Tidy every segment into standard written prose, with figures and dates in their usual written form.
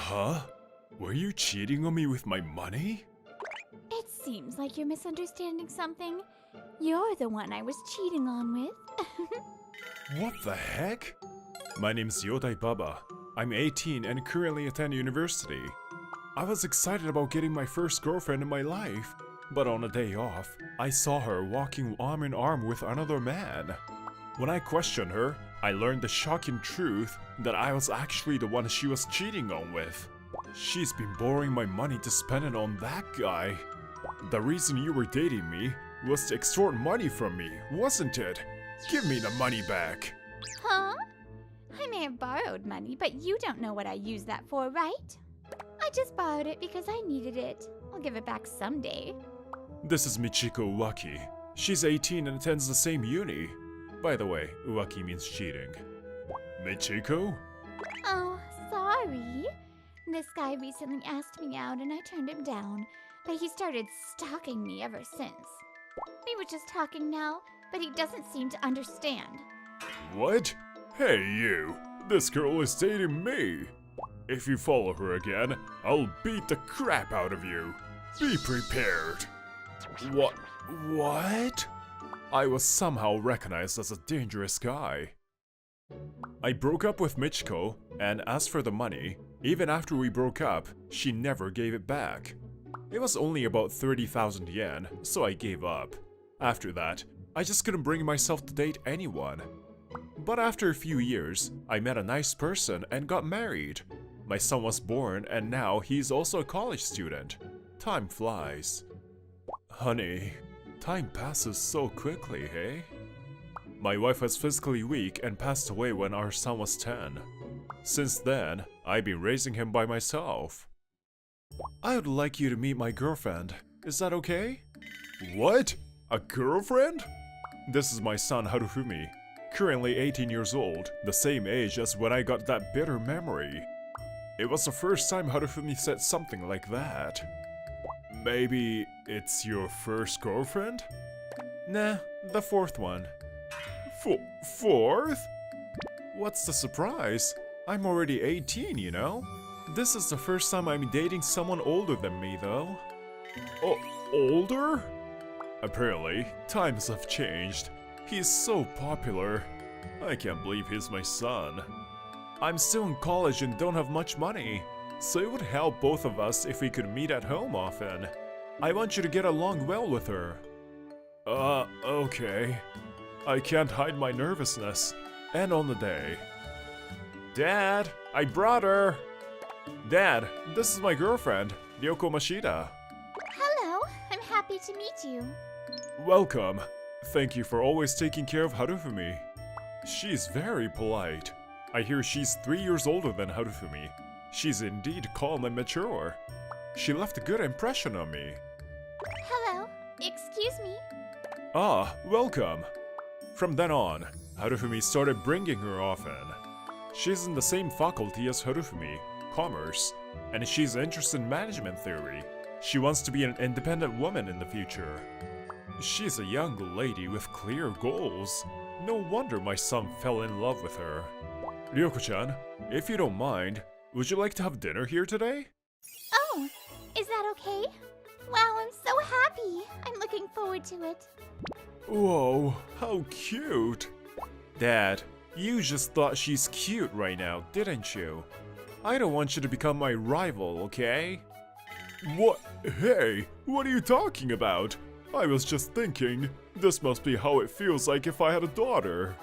Huh? Were you cheating on me with my money? It seems like you're misunderstanding something. You're the one I was cheating on with. What the heck? My name's Yodai Baba. I'm 18 and currently attend university. I was excited about getting my first girlfriend in my life, but on a day off, I saw her walking arm in arm with another man. When I questioned her, I learned the shocking truth that I was actually the one she was cheating on with. She's been borrowing my money to spend it on that guy. The reason you were dating me was to extort money from me, wasn't it? Give me the money back. Huh? I may have borrowed money, but you don't know what I used that for, right? I just borrowed it because I needed it. I'll give it back someday. This is Michiko Uwaki. She's 18 and attends the same uni. By the way, Uwaki means cheating. Michiko? Oh, sorry. This guy recently asked me out and I turned him down, but he started stalking me ever since. We were just talking now, but he doesn't seem to understand. What? Hey you, this girl is dating me. If you follow her again, I'll beat the crap out of you. Be prepared. What? I was somehow recognized as a dangerous guy. I broke up with Michiko, and as for the money, even after we broke up, she never gave it back. It was only about 30,000 yen, so I gave up. After that, I just couldn't bring myself to date anyone. But after a few years, I met a nice person and got married. My son was born and now he's also a college student. Time flies. Honey, time passes so quickly, hey? My wife was physically weak and passed away when our son was 10. Since then, I've been raising him by myself. I would like you to meet my girlfriend. Is that okay? What? A girlfriend? This is my son Harufumi, currently 18 years old, the same age as when I got that bitter memory. It was the first time Harufumi said something like that. Maybe it's your first girlfriend? Nah, the fourth one. Fourth? What's the surprise? I'm already 18, you know? This is the first time I'm dating someone older than me, though. Oh, older? Apparently, times have changed. He's so popular. I can't believe he's my son. I'm still in college and don't have much money, so it would help both of us if we could meet at home often. I want you to get along well with her. Okay. I can't hide my nervousness. And on the day. Dad, I brought her! Dad, this is my girlfriend, Ryoko Mashida. Hello, I'm happy to meet you. Welcome. Thank you for always taking care of Harufumi. She's very polite. I hear she's 3 years older than Harufumi. She's indeed calm and mature. She left a good impression on me. Hello, excuse me. Ah, welcome. From then on, Harufumi started bringing her often. She's in the same faculty as Harufumi, commerce, and she's interested in management theory. She wants to be an independent woman in the future. She's a young lady with clear goals. No wonder my son fell in love with her. Ryoko-chan, if you don't mind, would you like to have dinner here today? Oh, is that okay? Wow, I'm so happy. I'm looking forward to it. Whoa, how cute. Dad, you just thought she's cute right now, didn't you? I don't want you to become my rival, okay? What? Hey, what are you talking about? I was just thinking, this must be how it feels like if I had a daughter.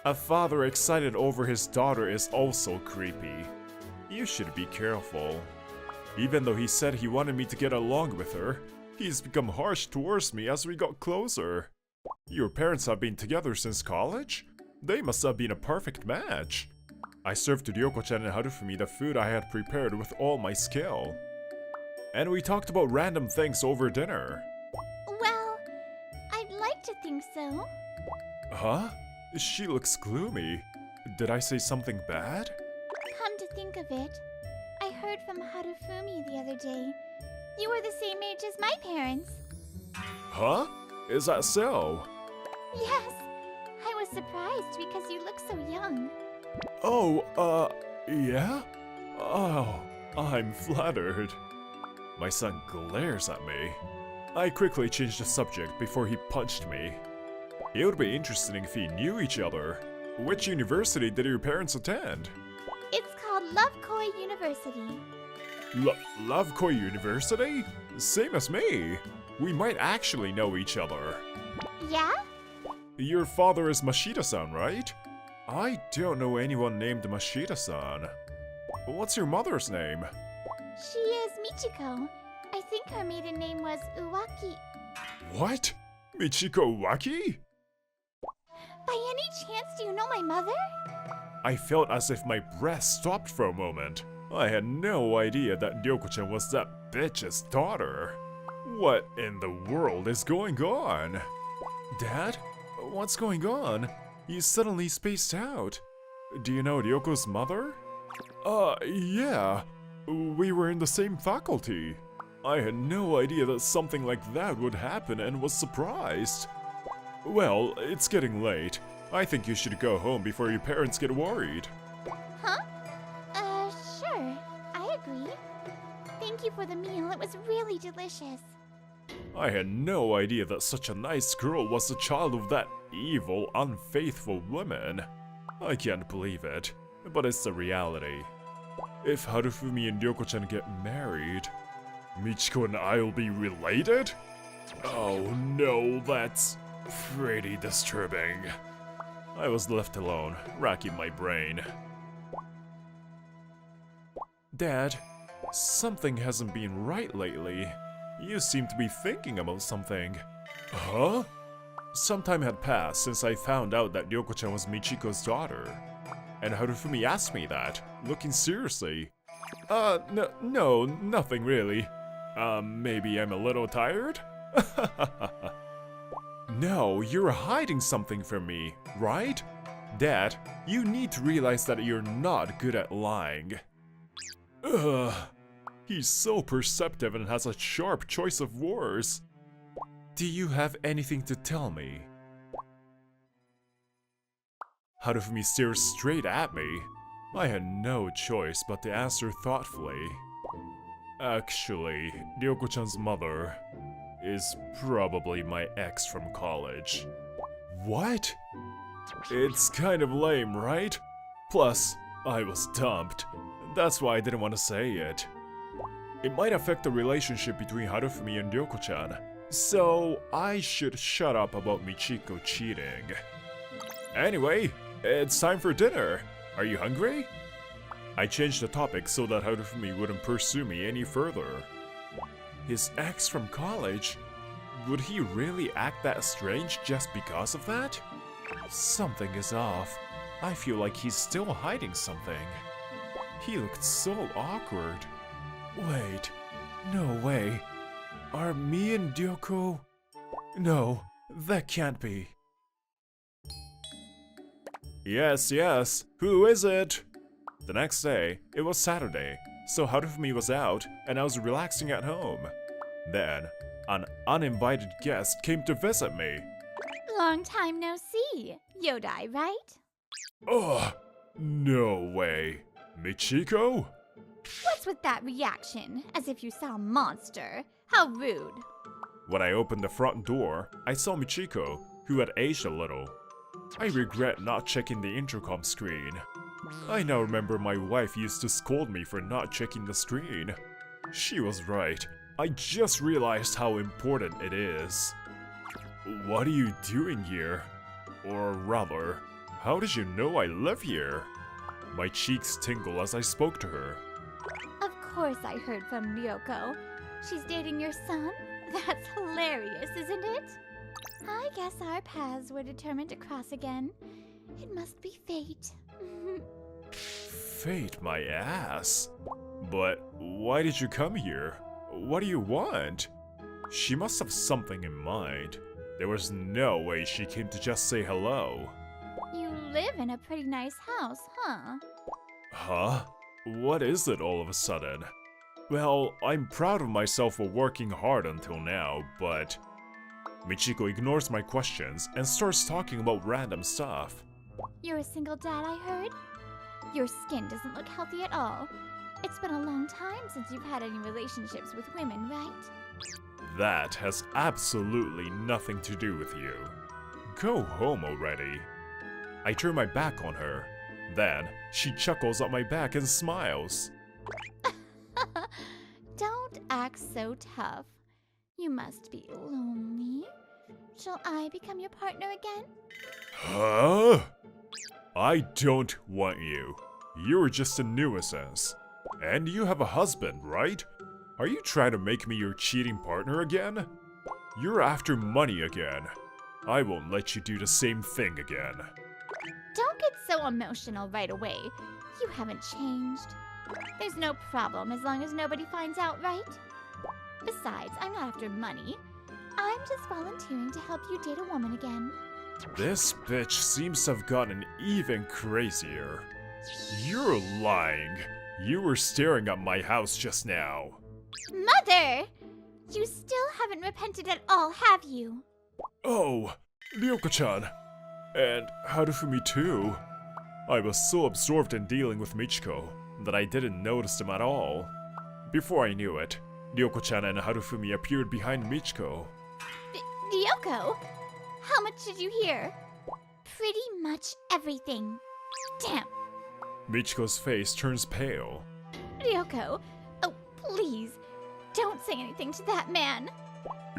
A father excited over his daughter is also creepy. You should be careful. Even though he said he wanted me to get along with her, he's become harsh towards me as we got closer. Your parents have been together since college? They must have been a perfect match. I served to Ryoko-chan and Harufumi the food I had prepared with all my skill. And we talked about random things over dinner. Well, I'd like to think so. Huh? She looks gloomy. Did I say something bad? Come to think of it, I heard from Harufumi the other day. You were the same age as my parents. Huh? Is that so? Yes, I was surprised because you look so young. Oh, yeah? Oh, I'm flattered. My son glares at me. I quickly changed the subject before he punched me. It would be interesting if we knew each other. Which university did your parents attend? It's called Love Koi University. Love Koi University? Same as me. We might actually know each other. Yeah? Your father is Mashita-san, right? I don't know anyone named Mashita-san. What's your mother's name? She is Michiko. I think her maiden name was Uwaki. What? Michiko Uwaki? By any chance, do you know my mother? I felt as if my breath stopped for a moment. I had no idea that Ryoko-chan was that bitch's daughter. What in the world is going on? Dad? What's going on? You suddenly spaced out. Do you know Ryoko's mother? Yeah. We were in the same faculty. I had no idea that something like that would happen and was surprised. Well, it's getting late. I think you should go home before your parents get worried. Huh? Sure. I agree. Thank you for the meal. It was really delicious. I had no idea that such a nice girl was the child of that evil, unfaithful woman. I can't believe it, but it's the reality. If Harufumi and Ryoko-chan get married, Michiko and I'll be related? Oh no, that's pretty disturbing. I was left alone, racking my brain. Dad, something hasn't been right lately. You seem to be thinking about something. Huh? Some time had passed since I found out that Ryoko-chan was Michiko's daughter. And Harufumi asked me that, looking seriously. No, nothing really. Maybe I'm a little tired? No, you're hiding something from me, right? Dad, you need to realize that you're not good at lying. Ugh. He's so perceptive and has a sharp choice of words. Do you have anything to tell me? Harufumi stares straight at me. I had no choice but to answer thoughtfully. Actually, Ryoko-chan's mother is probably my ex from college. What? It's kind of lame, right? Plus, I was dumped. That's why I didn't want to say it. It might affect the relationship between Harufumi and Ryoko-chan, so I should shut up about Michiko cheating. Anyway, it's time for dinner. Are you hungry? I changed the topic so that Harufumi wouldn't pursue me any further. His ex from college? Would he really act that strange just because of that? Something is off. I feel like he's still hiding something. He looked so awkward. Wait, no way. Are me and Ryoko? No, that can't be. Yes, who is it? The next day, it was Saturday, so Harufumi was out and I was relaxing at home. Then, an uninvited guest came to visit me. Long time no see. Yodai, right? Ugh, no way. Michiko? What's with that reaction? As if you saw a monster. How rude. When I opened the front door, I saw Michiko, who had aged a little. I regret not checking the intercom screen. I now remember my wife used to scold me for not checking the screen. She was right. I just realized how important it is. What are you doing here? Or rather, how did you know I live here? My cheeks tingle as I spoke to her. Of course I heard from Ryoko. She's dating your son? That's hilarious, isn't it? I guess our paths were determined to cross again. It must be fate. Fate, my ass. But why did you come here? What do you want? She must have something in mind. There was no way she came to just say hello. You live in a pretty nice house, huh? Huh? What is it all of a sudden? Well, I'm proud of myself for working hard until now, but... Michiko ignores my questions and starts talking about random stuff. You're a single dad, I heard? Your skin doesn't look healthy at all. It's been a long time since you've had any relationships with women, right? That has absolutely nothing to do with you. Go home already. I turn my back on her. Then, she chuckles at my back and smiles. Don't act so tough. You must be lonely. Shall I become your partner again? Huh? I don't want you. You're just a nuisance. And you have a husband, right? Are you trying to make me your cheating partner again? You're after money again. I won't let you do the same thing again. Don't get so emotional right away. You haven't changed. There's no problem as long as nobody finds out, right? Besides, I'm not after money. I'm just volunteering to help you date a woman again. This bitch seems to have gotten even crazier. You're lying. You were staring at my house just now. Mother! You still haven't repented at all, have you? Oh, Ryoko-chan. And Harufumi too. I was so absorbed in dealing with Michiko that I didn't notice them at all. Before I knew it, Ryoko-chan and Harufumi appeared behind Michiko. Ryoko? How much did you hear? Pretty much everything. Damn. Michiko's face turns pale. Ryoko, oh please, don't say anything to that man.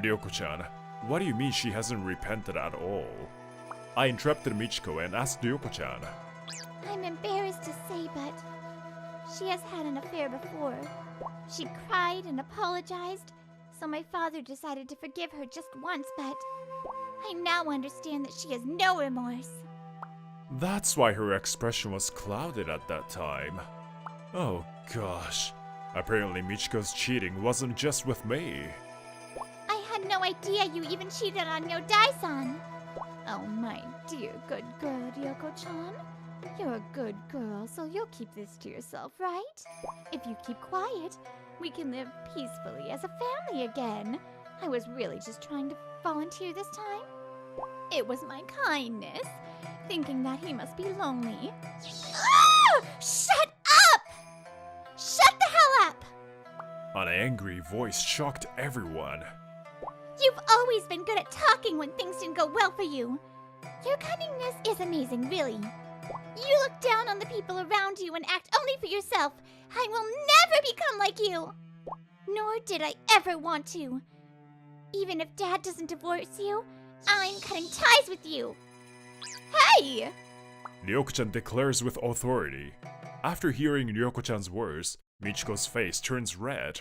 Ryoko-chan, what do you mean she hasn't repented at all? I interrupted Michiko and asked Ryoko-chan. I'm embarrassed to say, but she has had an affair before. She cried and apologized, so my father decided to forgive her just once, but I now understand that she has no remorse. That's why her expression was clouded at that time. Oh gosh. Apparently Michiko's cheating wasn't just with me. I had no idea you even cheated on your Dai-san. Oh my dear good girl, Ryoko-chan. You're a good girl, so you'll keep this to yourself, right? If you keep quiet, we can live peacefully as a family again. I was really just trying to volunteer this time. It was my kindness, thinking that he must be lonely. Ah! Shut up! Shut the hell up! An angry voice shocked everyone. You've always been good at talking when things didn't go well for you. Your cunningness is amazing, really. You look down on the people around you and act only for yourself. I will never become like you. Nor did I ever want to. Even if Dad doesn't divorce you, I'm cutting ties with you. Hey! Ryoko-chan declares with authority. After hearing Ryoko-chan's words, Michiko's face turns red.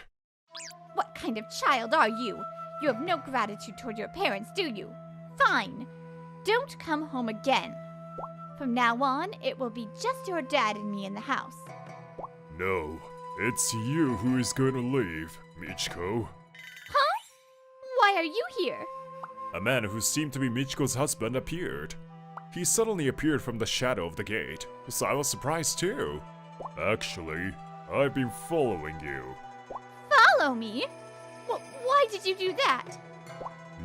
What kind of child are you? You have no gratitude toward your parents, do you? Fine. Don't come home again. From now on, it will be just your dad and me in the house. No, it's you who is going to leave, Michiko. Huh? Why are you here? A man who seemed to be Michiko's husband appeared. He suddenly appeared from the shadow of the gate, so I was surprised too. Actually, I've been following you. Follow me? Why did you do that?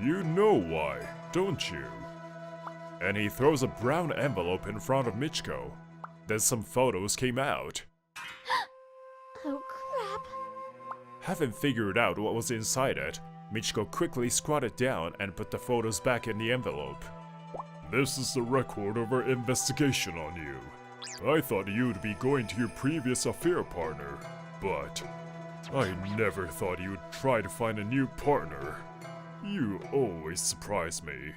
You know why, don't you? And he throws a brown envelope in front of Michiko. Then some photos came out. Oh crap. Having figured out what was inside it, Michiko quickly squatted down and put the photos back in the envelope. This is the record of our investigation on you. I thought you'd be going to your previous affair partner, but I never thought you'd try to find a new partner. You always surprise me.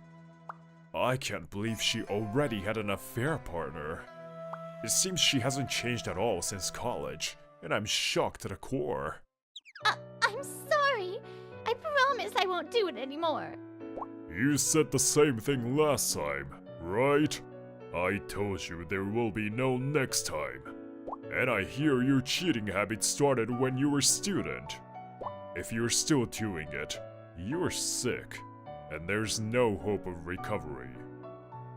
I can't believe she already had an affair partner. It seems she hasn't changed at all since college, and I'm shocked to the core. I'm sorry. I promise I won't do it anymore. You said the same thing last time, right? I told you there will be no next time. And I hear your cheating habit started when you were a student. If you're still doing it, you're sick, and there's no hope of recovery.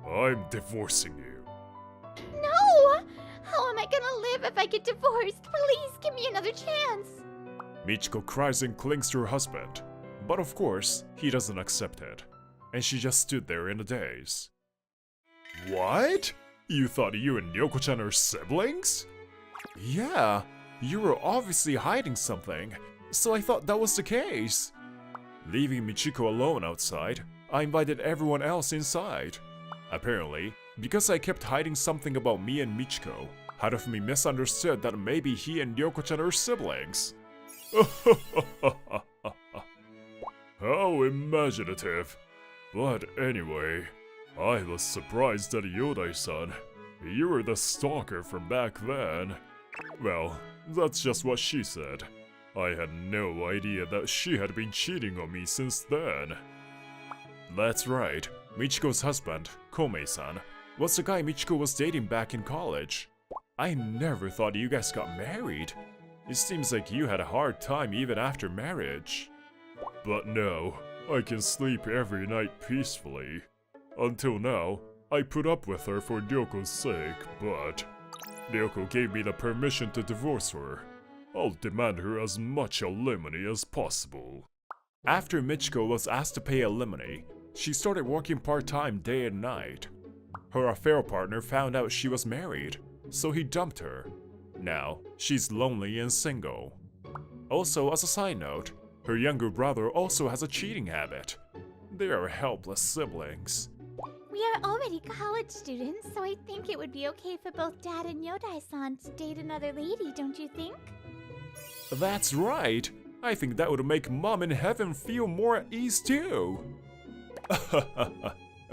I'm divorcing you. No! How am I gonna live if I get divorced? Please give me another chance. Michiko cries and clings to her husband, but of course, he doesn't accept it, and she just stood there in a daze. What? You thought you and Ryoko-chan are siblings? Yeah, You were obviously hiding something, so I thought that was the case. Leaving Michiko alone outside, I invited everyone else inside. Apparently, because I kept hiding something about me and Michiko, Harufumi misunderstood that maybe he and Ryoko-chan are siblings. How imaginative. But anyway, I was surprised that Yodai-san, you were the stalker from back then. Well, that's just what she said. I had no idea that she had been cheating on me since then. That's right, Michiko's husband, Komei-san, was the guy Michiko was dating back in college. I never thought you guys got married. It seems like you had a hard time even after marriage. But no, I can sleep every night peacefully. Until now, I put up with her for Ryoko's sake, but Ryoko gave me the permission to divorce her. I'll demand her as much alimony as possible. After Michiko was asked to pay alimony, she started working part-time day and night. Her affair partner found out she was married, so he dumped her. Now, she's lonely and single. Also, as a side note, her younger brother also has a cheating habit. They are helpless siblings. We are already college students, so I think it would be okay for both Dad and Yodai-san to date another lady, don't you think? That's right! I think that would make Mom in heaven feel more at ease too!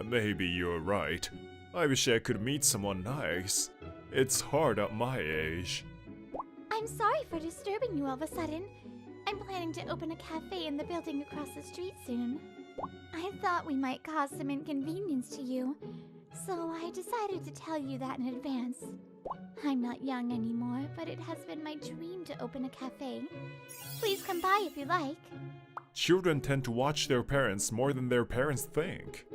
Maybe you're right. I wish I could meet someone nice. It's hard at my age. I'm sorry for disturbing you all of a sudden. I'm planning to open a cafe in the building across the street soon. I thought we might cause some inconvenience to you, so I decided to tell you that in advance. I'm not young anymore, but it has been my dream to open a cafe. Please come by if you like. Children tend to watch their parents more than their parents think.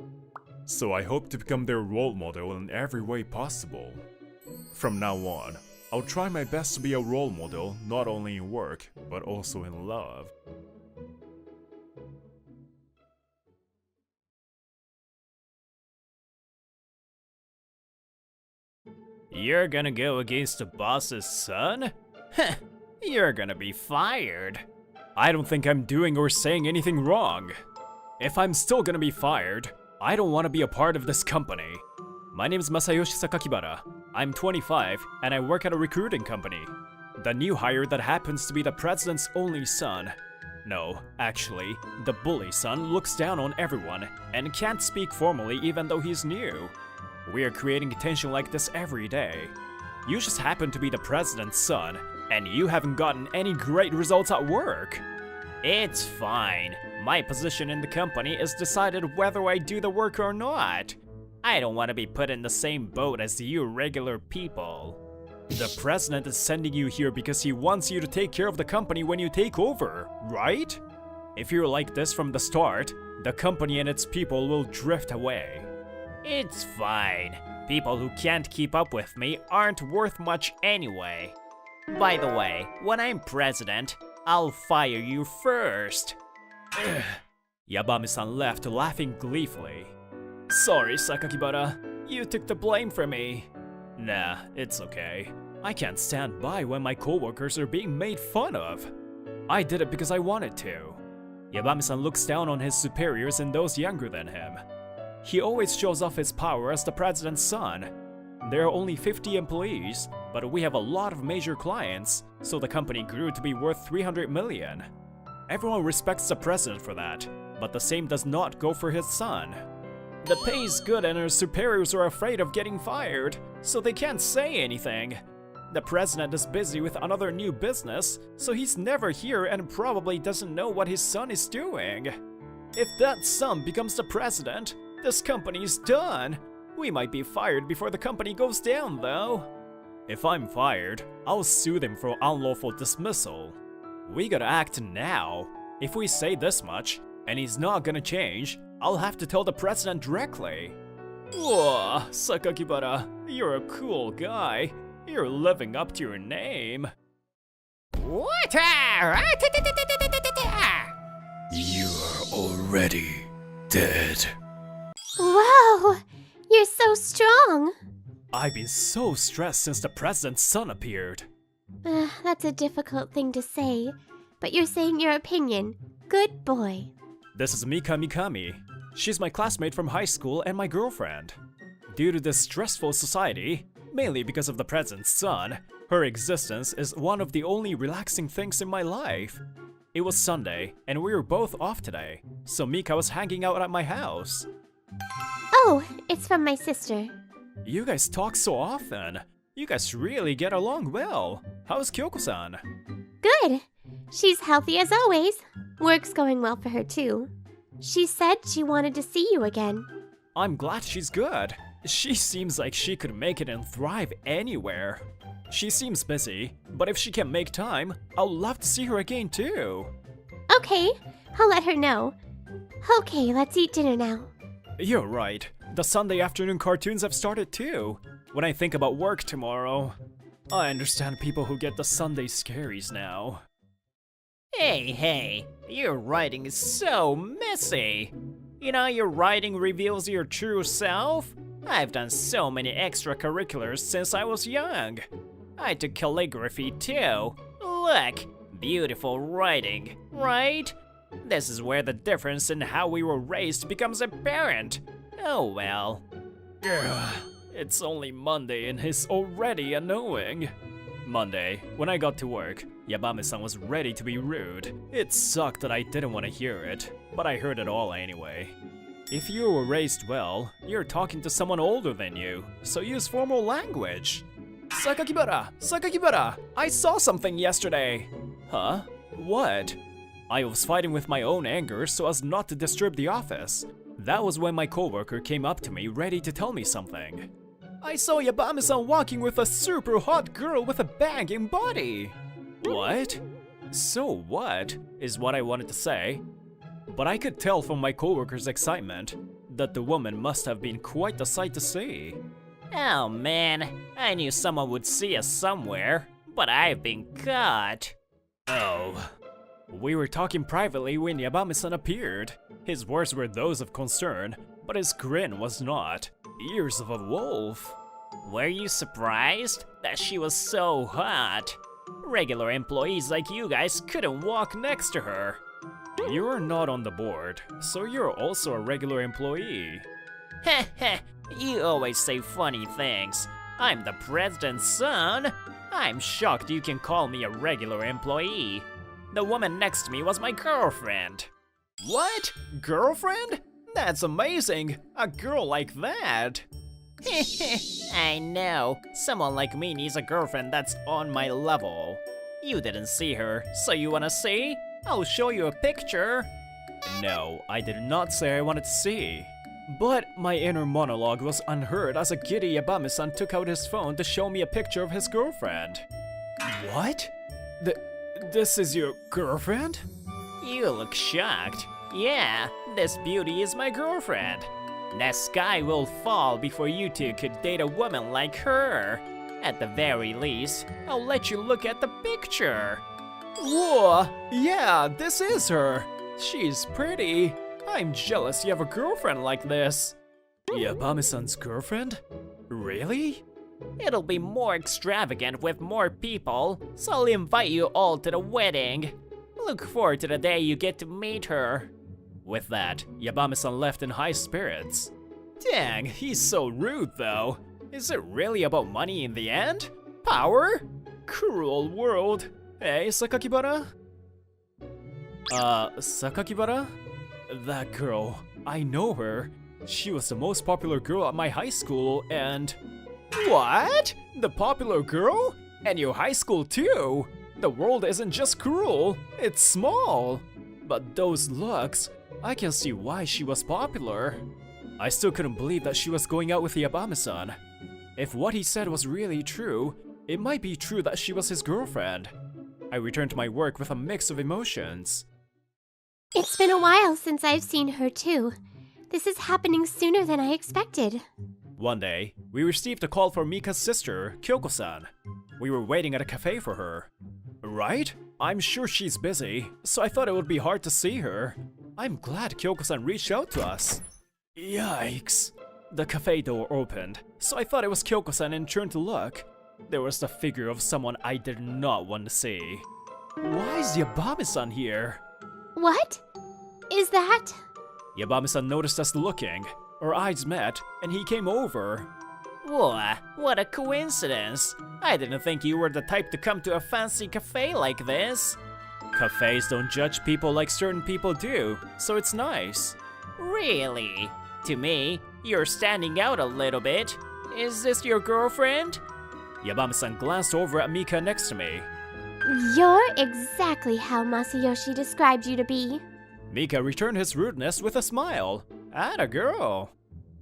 So I hope to become their role model in every way possible. From now on, I'll try my best to be a role model not only in work, but also in love. You're gonna go against the boss's son? Heh, you're gonna be fired. I don't think I'm doing or saying anything wrong. If I'm still gonna be fired, I don't want to be a part of this company. My name is Masayoshi Sakakibara. I'm 25 and I work at a recruiting company. The new hire that happens to be the president's only son. No, actually, the bully son looks down on everyone and can't speak formally even though he's new. We are creating attention like this every day. You just happen to be the president's son, and you haven't gotten any great results at work. It's fine. My position in the company is decided whether I do the work or not. I don't want to be put in the same boat as you regular people. The president is sending you here because he wants you to take care of the company when you take over, right? If you're like this from the start, the company and its people will drift away. It's fine. People who can't keep up with me aren't worth much anyway. By the way, when I'm president, I'll fire you first. Yabami-san left laughing gleefully. Sorry, Sakakibara. You took the blame for me. Nah, it's okay. I can't stand by when my coworkers are being made fun of. I did it because I wanted to. Yabami-san looks down on his superiors and those younger than him. He always shows off his power as the president's son. There are only 50 employees, but we have a lot of major clients, so the company grew to be worth 300 million. Everyone respects the president for that, but the same does not go for his son. The pay is good and our superiors are afraid of getting fired, so they can't say anything. The president is busy with another new business, so he's never here and probably doesn't know what his son is doing. If that son becomes the president, this company is done. We might be fired before the company goes down, though. If I'm fired, I'll sue them for unlawful dismissal. We gotta act now. If we say this much, and he's not gonna change, I'll have to tell the president directly. Whoa, Sakakibara, you're a cool guy. You're living up to your name. What? You're already dead. Wow! You're so strong! I've been so stressed since the president's son appeared. That's a difficult thing to say, but you're saying your opinion. Good boy. This is Mika Mikami. She's my classmate from high school and my girlfriend. Due to this stressful society, mainly because of the present sun, her existence is one of the only relaxing things in my life. It was Sunday, and we were both off today, so Mika was hanging out at my house. Oh, it's from my sister. You guys talk so often. You guys really get along well. How's Kyoko-san? Good. She's healthy as always. Work's going well for her too. She said she wanted to see you again. I'm glad she's good. She seems like she could make it and thrive anywhere. She seems busy, but if she can make time, I'll love to see her again too. Okay, I'll let her know. Okay, let's eat dinner now. You're right. The Sunday afternoon cartoons have started too. When I think about work tomorrow, I understand people who get the Sunday scaries now. Hey, your writing is so messy. You know, your writing reveals your true self. I've done so many extracurriculars since I was young. I took calligraphy too. Look, beautiful writing, right? This is where the difference in how we were raised becomes apparent. Oh well. Ugh, it's only Monday and he's already annoying. Monday, when I got to work, Yabame-san was ready to be rude. It sucked that I didn't want to hear it, but I heard it all anyway. If you were raised well, you're talking to someone older than you, so use formal language. Sakakibara! I saw something yesterday! Huh? What? I was fighting with my own anger so as not to disturb the office. That was when my coworker came up to me ready to tell me something. I saw Yabame-san walking with a super hot girl with a banging body! What? So what? Is what I wanted to say. But I could tell from my coworker's excitement that the woman must have been quite a sight to see. Oh man, I knew someone would see us somewhere, but I've been caught. Oh. We were talking privately when Yabame-san appeared. His words were those of concern, but his grin was not. Ears of a wolf. Were you surprised that she was so hot? Regular employees like you guys couldn't walk next to her. You're not on the board, so you're also a regular employee. Heh heh, you always say funny things. I'm the president's son. I'm shocked you can call me a regular employee. The woman next to me was my girlfriend. What? Girlfriend? That's amazing! A girl like that! I know. Someone like me needs a girlfriend that's on my level. You didn't see her, so you wanna see? I'll show you a picture. No, I did not say I wanted to see. But my inner monologue was unheard as a giddy Yabame-san took out his phone to show me a picture of his girlfriend. What? This is your girlfriend? You look shocked. Yeah, this beauty is my girlfriend. The sky will fall before you two could date a woman like her. At the very least, I'll let you look at the picture. Whoa! Yeah, this is her! She's pretty. I'm jealous you have a girlfriend like this. Yabame-san's girlfriend? Really? It'll be more extravagant with more people, so I'll invite you all to the wedding. Look forward to the day you get to meet her. With that, Yabame-san left in high spirits. Dang, he's so rude though. Is it really about money in the end? Power? Cruel world. Hey, Sakakibara? Sakakibara? That girl, I know her. She was the most popular girl at my high school and... What? The popular girl? And your high school too? The world isn't just cruel, it's small. But those looks, I can see why she was popular. I still couldn't believe that she was going out with Yabame-san. If what he said was really true, it might be true that she was his girlfriend. I returned to my work with a mix of emotions. It's been a while since I've seen her too. This is happening sooner than I expected. One day, we received a call from Mika's sister, Kyoko-san. We were waiting at a cafe for her. Right? I'm sure she's busy, so I thought it would be hard to see her. I'm glad Kyoko-san reached out to us. Yikes. The cafe door opened, so I thought it was Kyoko-san and turned to look. there was the figure of someone I did not want to see. Why is Yabami-san here? What? Is that? Yabami-san noticed us looking. Our eyes met, and he came over. Whoa, what a coincidence. I didn't think you were the type to come to a fancy cafe like this. Cafes don't judge people like certain people do, so it's nice. Really? To me, you're standing out a little bit. Is this your girlfriend? Yabami-san glanced over at Mika next to me. You're exactly how Masayoshi described you to be. Mika returned his rudeness with a smile. Atta girl.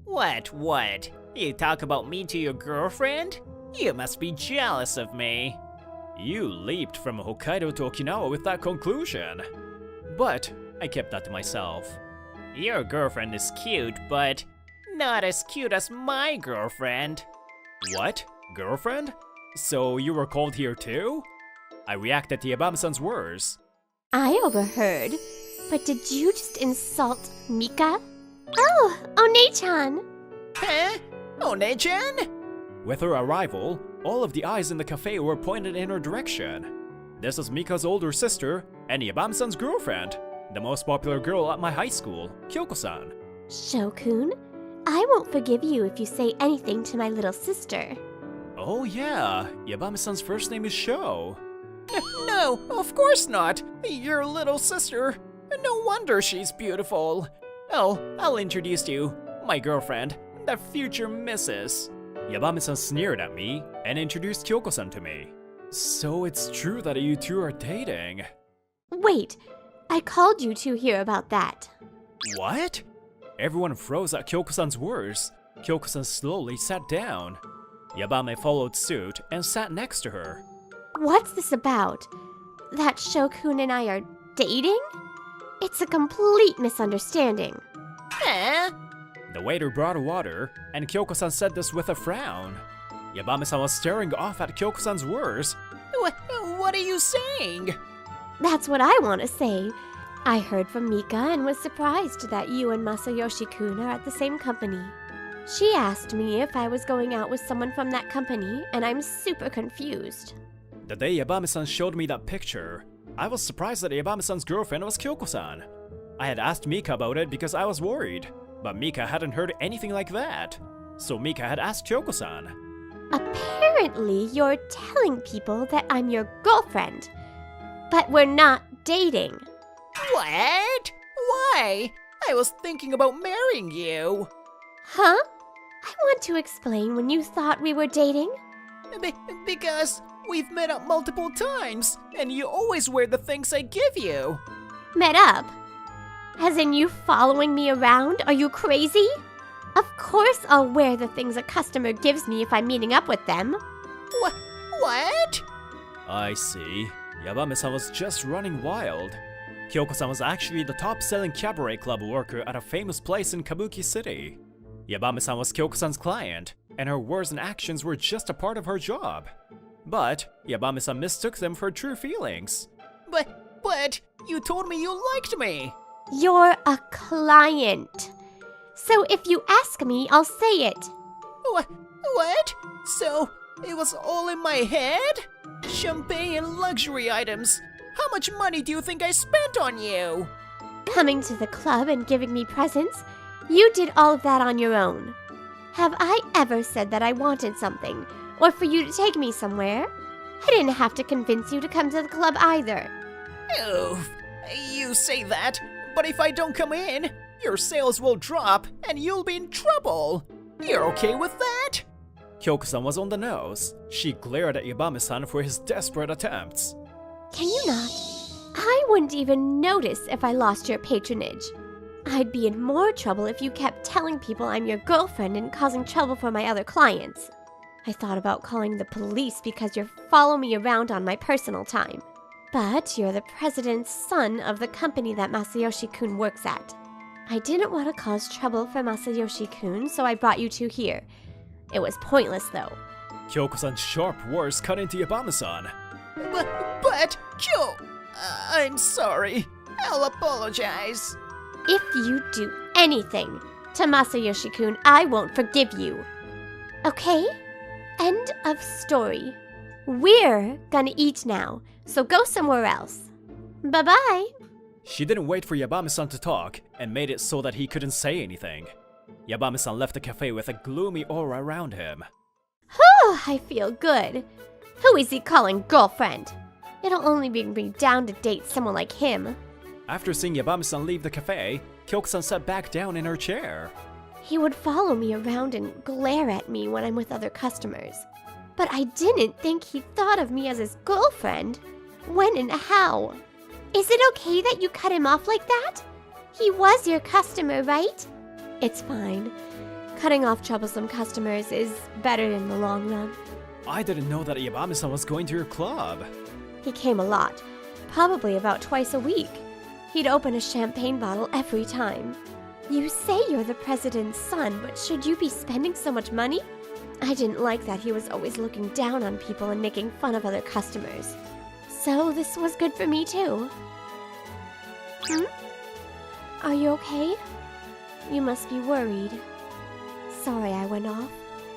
What? You talk about me to your girlfriend? You must be jealous of me. You leaped from Hokkaido to Okinawa with that conclusion. But I kept that to myself. Your girlfriend is cute, but not as cute as my girlfriend. What? Girlfriend? So you were called here too? I reacted to Yabami-san's words. I overheard. But did you just insult Mika? Oh, One-chan! Huh? One-chan? With her arrival, all of the eyes in the cafe were pointed in her direction. This is Mika's older sister and Yabami-san's girlfriend, the most popular girl at my high school, Kyoko-san. Shokun, I won't forgive you if you say anything to my little sister. Oh yeah, Yabami-san's first name is Sho. No, of course not. Your little sister. No wonder she's beautiful. Oh, I'll introduce you. My girlfriend, the future missus. Yabami-san sneered at me and introduced Kyoko-san to me. So it's true that you two are dating. Wait, I called you to hear about that. What? Everyone froze at Kyoko-san's words. Kyoko-san slowly sat down. Yabami followed suit and sat next to her. What's this about? That Shokun and I are dating? It's a complete misunderstanding. Huh? The waiter brought water, and Kyoko-san said this with a frown. Yabami-san was staring off at Kyoko-san's words. What are you saying? That's what I want to say. I heard from Mika and was surprised that you and Masayoshi-kun are at the same company. She asked me if I was going out with someone from that company, and I'm super confused. The day Yabami-san showed me that picture, I was surprised that Yabami-san's girlfriend was Kyoko-san. I had asked Mika about it because I was worried, but Mika hadn't heard anything like that. So Mika had asked Kyoko-san. Apparently, you're telling people that I'm your girlfriend, but we're not dating. What? Why? I was thinking about marrying you. Huh? I want to explain when you thought we were dating. Because we've met up multiple times, and you always wear the things I give you. Met up? As in you following me around? Are you crazy? Of course I'll wear the things a customer gives me if I'm meeting up with them. What? I see. Yabami-san was just running wild. Kyoko-san was actually the top-selling cabaret club worker at a famous place in Kabuki City. Yabami-san was Kyoko-san's client, and her words and actions were just a part of her job. But Yabami-san mistook them for true feelings. But you told me you liked me. You're a client. So if you ask me, I'll say it. What? So it was all in my head? Champagne and luxury items. How much money do you think I spent on you? Coming to the club and giving me presents, you did all of that on your own. Have I ever said that I wanted something, or for you to take me somewhere? I didn't have to convince you to come to the club either. Oof, you say that, but if I don't come in, your sales will drop and you'll be in trouble. You're okay with that? Kyoko-san was on the nose. She glared at Yabami-san for his desperate attempts. Can you not? I wouldn't even notice if I lost your patronage. I'd be in more trouble if you kept telling people I'm your girlfriend and causing trouble for my other clients. I thought about calling the police because you follow me around on my personal time. But you're the president's son of the company that Masayoshi-kun works at. I didn't want to cause trouble for Masayoshi-kun, so I brought you two here. It was pointless, though. Kyoko-san's sharp words cut into Yabami-san. But, Kyo, I'm sorry. I'll apologize. If you do anything to Masayoshi-kun, I won't forgive you. Okay? End of story. We're gonna eat now, so go somewhere else. Bye-bye. She didn't wait for Yabami-san to talk and made it so that he couldn't say anything. Yabami-san left the cafe with a gloomy aura around him. Whew, I feel good. Who is he calling girlfriend? It'll only bring me down to date someone like him. After seeing Yabami-san leave the cafe, Kyoko-san sat back down in her chair. He would follow me around and glare at me when I'm with other customers. But I didn't think he thought of me as his girlfriend. When and how? Is it okay that you cut him off like that? He was your customer, right? It's fine. Cutting off troublesome customers is better in the long run. I didn't know that Yabami-san was going to your club. He came a lot, probably about twice a week. He'd open a champagne bottle every time. You say you're the president's son, but should you be spending so much money? I didn't like that he was always looking down on people and making fun of other customers. So this was good for me too. Are you okay? You must be worried. Sorry I went off.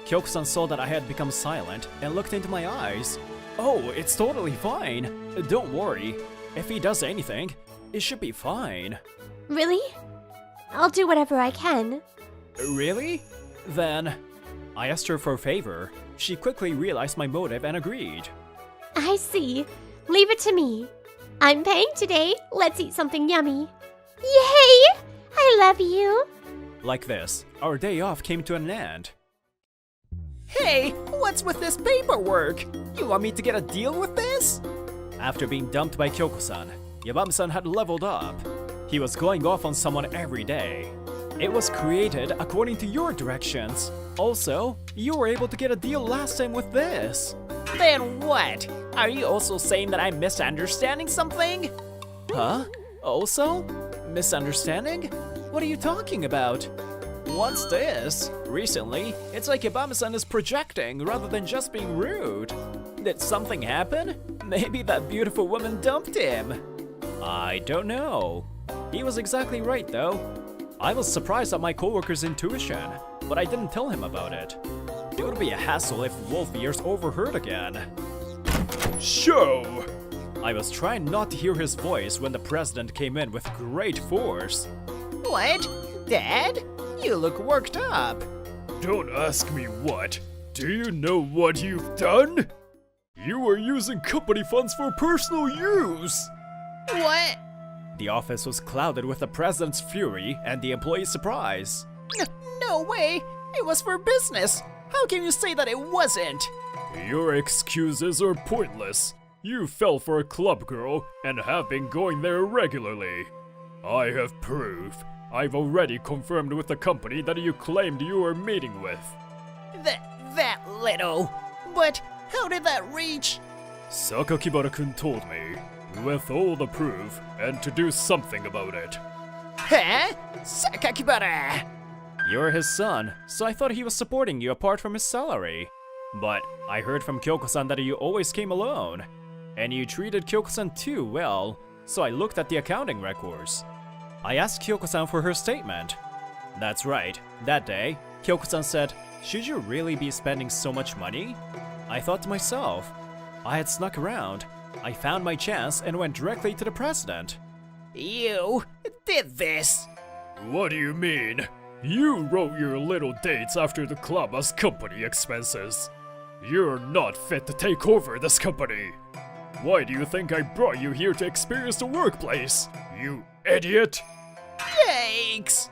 Kyoko-san saw that I had become silent and looked into my eyes. Oh, it's totally fine. Don't worry. If he does anything, it should be fine. Really? I'll do whatever I can. Really? Then, I asked her for a favor. She quickly realized my motive and agreed. I see. Leave it to me. I'm paying today. Let's eat something yummy. Yay! I love you. Like this, our day off came to an end. Hey, what's with this paperwork? You want me to get a deal with this? After being dumped by Kyoko-san, Yabami-san had leveled up. He was going off on someone every day. It was created according to your directions. Also, you were able to get a deal last time with this. Then what? Are you also saying that I'm misunderstanding something? Huh? Also? Misunderstanding? What are you talking about? What's this? Recently, it's like Yabami-san is projecting rather than just being rude. Did something happen? Maybe that beautiful woman dumped him. I don't know. He was exactly right though. I was surprised at my coworker's intuition, but I didn't tell him about it. It would be a hassle if wolf ears overheard again. Show! I was trying not to hear his voice when the president came in with great force. What? Dad? You look worked up. Don't ask me what. Do you know what you've done? You are using company funds for personal use! What? The office was clouded with the president's fury and the employee's surprise. No way! It was for business! How can you say that it wasn't? Your excuses are pointless. You fell for a club girl and have been going there regularly. I have proof. I've already confirmed with the company that you claimed you were meeting with. That little... But how did that reach? Sakakibara-kun told me, with all the proof, and to do something about it. Huh? Sakakibara! You're his son, so I thought he was supporting you apart from his salary. But I heard from Kyoko-san that you always came alone. And you treated Kyoko-san too well, so I looked at the accounting records. I asked Kyoko-san for her statement. That's right, that day, Kyoko-san said, "Should you really be spending so much money?" I thought to myself, I had snuck around. I found my chance and went directly to the president. You did this! What do you mean? You wrote your little dates after the club as company expenses. You're not fit to take over this company. Why do you think I brought you here to experience the workplace? You idiot! Yikes!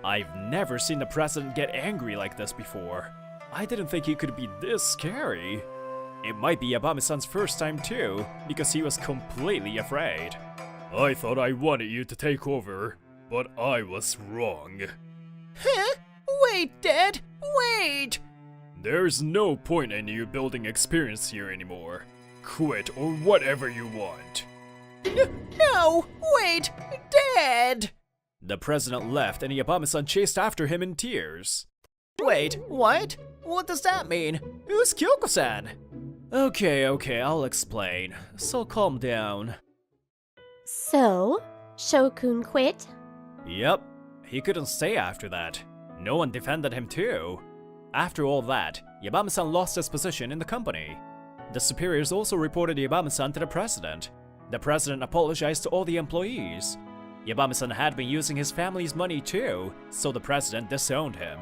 I've never seen the president get angry like this before. I didn't think he could be this scary. It might be Yabami-san's first time too, because he was completely afraid. I thought I wanted you to take over, but I was wrong. Huh? Wait, Dad! Wait! There's no point in you building experience here anymore. Quit or whatever you want. No! Wait! Dad! The president left and Yabami-san chased after him in tears. Wait, what? What does that mean? Who's Kyoko-san? Okay, I'll explain. So calm down. So, Shokun quit? Yep, he couldn't stay after that. No one defended him too. After all that, Yabama-san lost his position in the company. The superiors also reported Yabama-san to the president. The president apologized to all the employees. Yabama-san had been using his family's money too, so the president disowned him.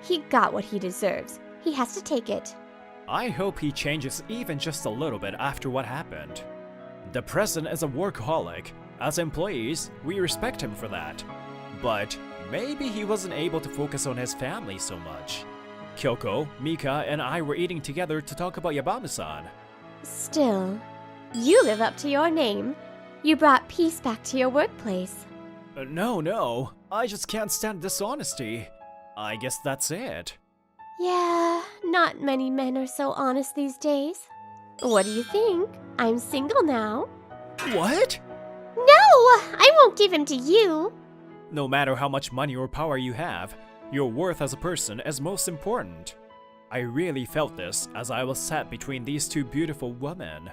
He got what he deserves. He has to take it. I hope he changes even just a little bit after what happened. The president is a workaholic. As employees, we respect him for that. But maybe he wasn't able to focus on his family so much. Kyoko, Mika, and I were eating together to talk about Yabama-san. Still, you live up to your name. You brought peace back to your workplace. No, I just can't stand dishonesty. I guess that's it. Yeah, not many men are so honest these days. What do you think? I'm single now. What? No, I won't give him to you. No matter how much money or power you have, your worth as a person is most important. I really felt this as I was sat between these two beautiful women.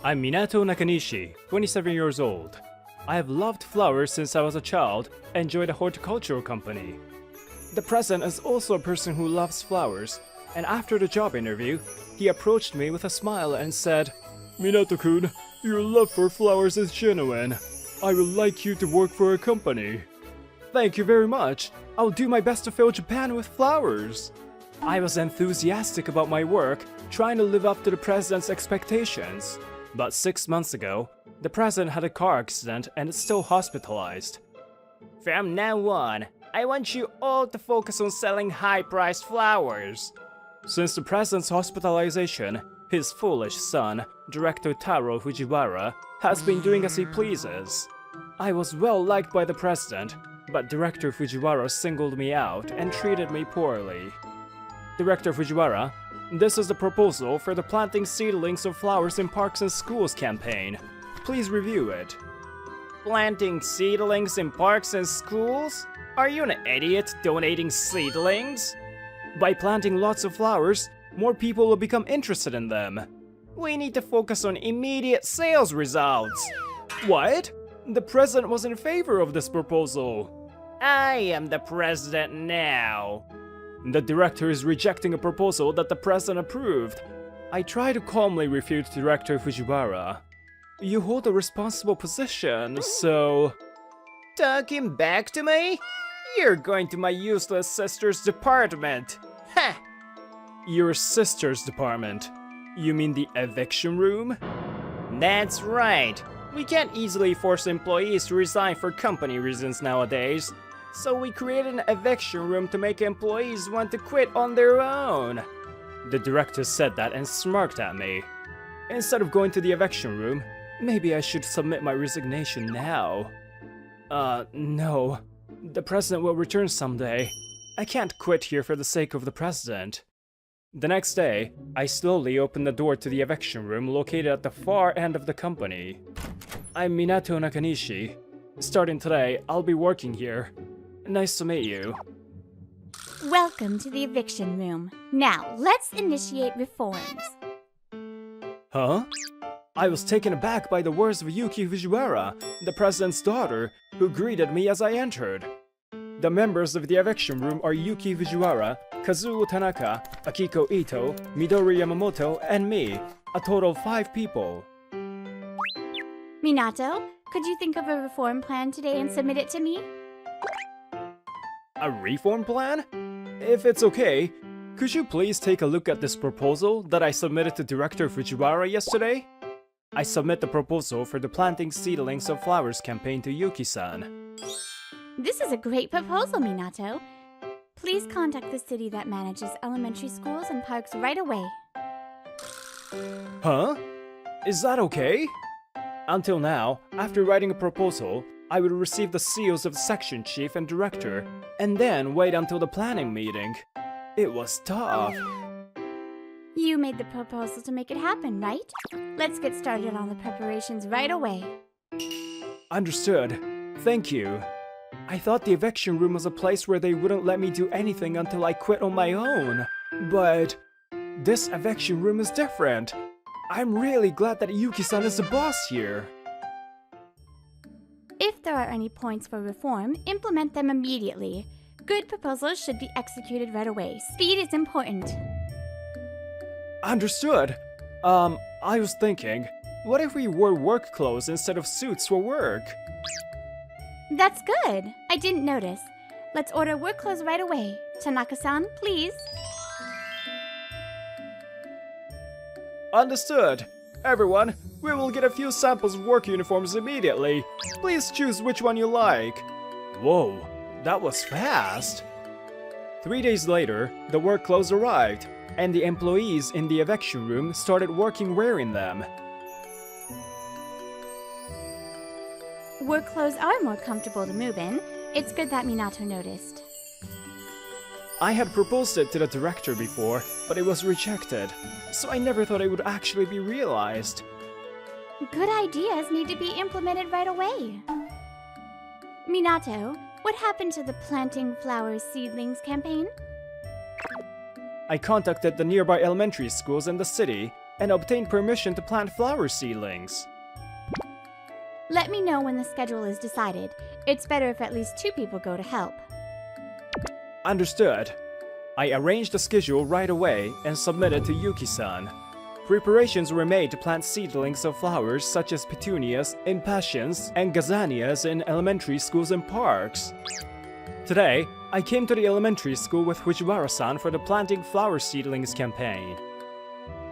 I'm Minato Nakanishi, 27 years old. I have loved flowers since I was a child and joined a horticultural company. The president is also a person who loves flowers, and after the job interview, he approached me with a smile and said, "Minato-kun, your love for flowers is genuine. I would like you to work for a company." "Thank you very much. I'll do my best to fill Japan with flowers." I was enthusiastic about my work, trying to live up to the president's expectations. But 6 months ago, the president had a car accident and is still hospitalized. From now on, I want you all to focus on selling high-priced flowers. Since the president's hospitalization, his foolish son, Director Taro Fujiwara, has been doing as he pleases. I was well liked by the president, but Director Fujiwara singled me out and treated me poorly. Director Fujiwara, this is the proposal for the Planting Seedlings of Flowers in Parks and Schools campaign. Please review it. Planting seedlings in parks and schools? Are you an idiot donating seedlings? By planting lots of flowers, more people will become interested in them. We need to focus on immediate sales results. What? The president was in favor of this proposal. I am the president now. The director is rejecting a proposal that the president approved. I try to calmly refute Director Fujiwara. You hold a responsible position, so... Talking back to me? You're going to my useless sister's department. Ha! Your sister's department? You mean the eviction room? That's right. We can't easily force employees to resign for company reasons nowadays. So we created an eviction room to make employees want to quit on their own. The director said that and smirked at me. Instead of going to the eviction room, maybe I should submit my resignation now. No. The president will return someday. I can't quit here for the sake of the president. The next day, I slowly opened the door to the eviction room located at the far end of the company. I'm Minato Nakanishi. Starting today, I'll be working here. Nice to meet you. Welcome to the eviction room. Now, let's initiate reforms. Huh? I was taken aback by the words of Yuki Fujiwara, the president's daughter, who greeted me as I entered. The members of the eviction room are Yuki Fujiwara, Kazuo Tanaka, Akiko Ito, Midori Yamamoto, and me, a total of 5 people. Minato, could you think of a reform plan today and submit it to me? A reform plan? If it's okay, could you please take a look at this proposal that I submitted to Director Fujiwara yesterday? I submit the proposal for the Planting Seedlings of Flowers campaign to Yuki-san. This is a great proposal, Minato. Please contact the city that manages elementary schools and parks right away. Huh? Is that okay? Until now, after writing a proposal, I would receive the seals of the section chief and director, and then wait until the planning meeting. It was tough. You made the proposal to make it happen, right? Let's get started on the preparations right away. Understood. Thank you. I thought the eviction room was a place where they wouldn't let me do anything until I quit on my own. But this eviction room is different. I'm really glad that Yuki-san is the boss here. If there are are any points for reform, implement them immediately. Good proposals should be executed right away. Speed is important. Understood. I was thinking, what if we wore work clothes instead of suits for work? That's good. I didn't notice. Let's order work clothes right away. Tanaka-san, please. Understood. Everyone, we will get a few samples of work uniforms immediately. Please choose which one you like. Whoa, that was fast. 3 days later, the work clothes arrived, and the employees in the eviction room started working wearing them. Work clothes are more comfortable to move in. It's good that Minato noticed. I had proposed it to the director before, but it was rejected, so I never thought it would actually be realized. Good ideas need to be implemented right away. Minato, what happened to the planting flowers seedlings campaign? I contacted the nearby elementary schools in the city and obtained permission to plant flower seedlings. Let me know when the schedule is decided. It's better if at least 2 people go to help. Understood. I arranged the schedule right away and submitted to Yuki-san. Preparations were made to plant seedlings of flowers such as petunias, impatiens, and gazanias in elementary schools and parks. Today, I came to the elementary school with Fujiwara-san for the planting flower seedlings campaign.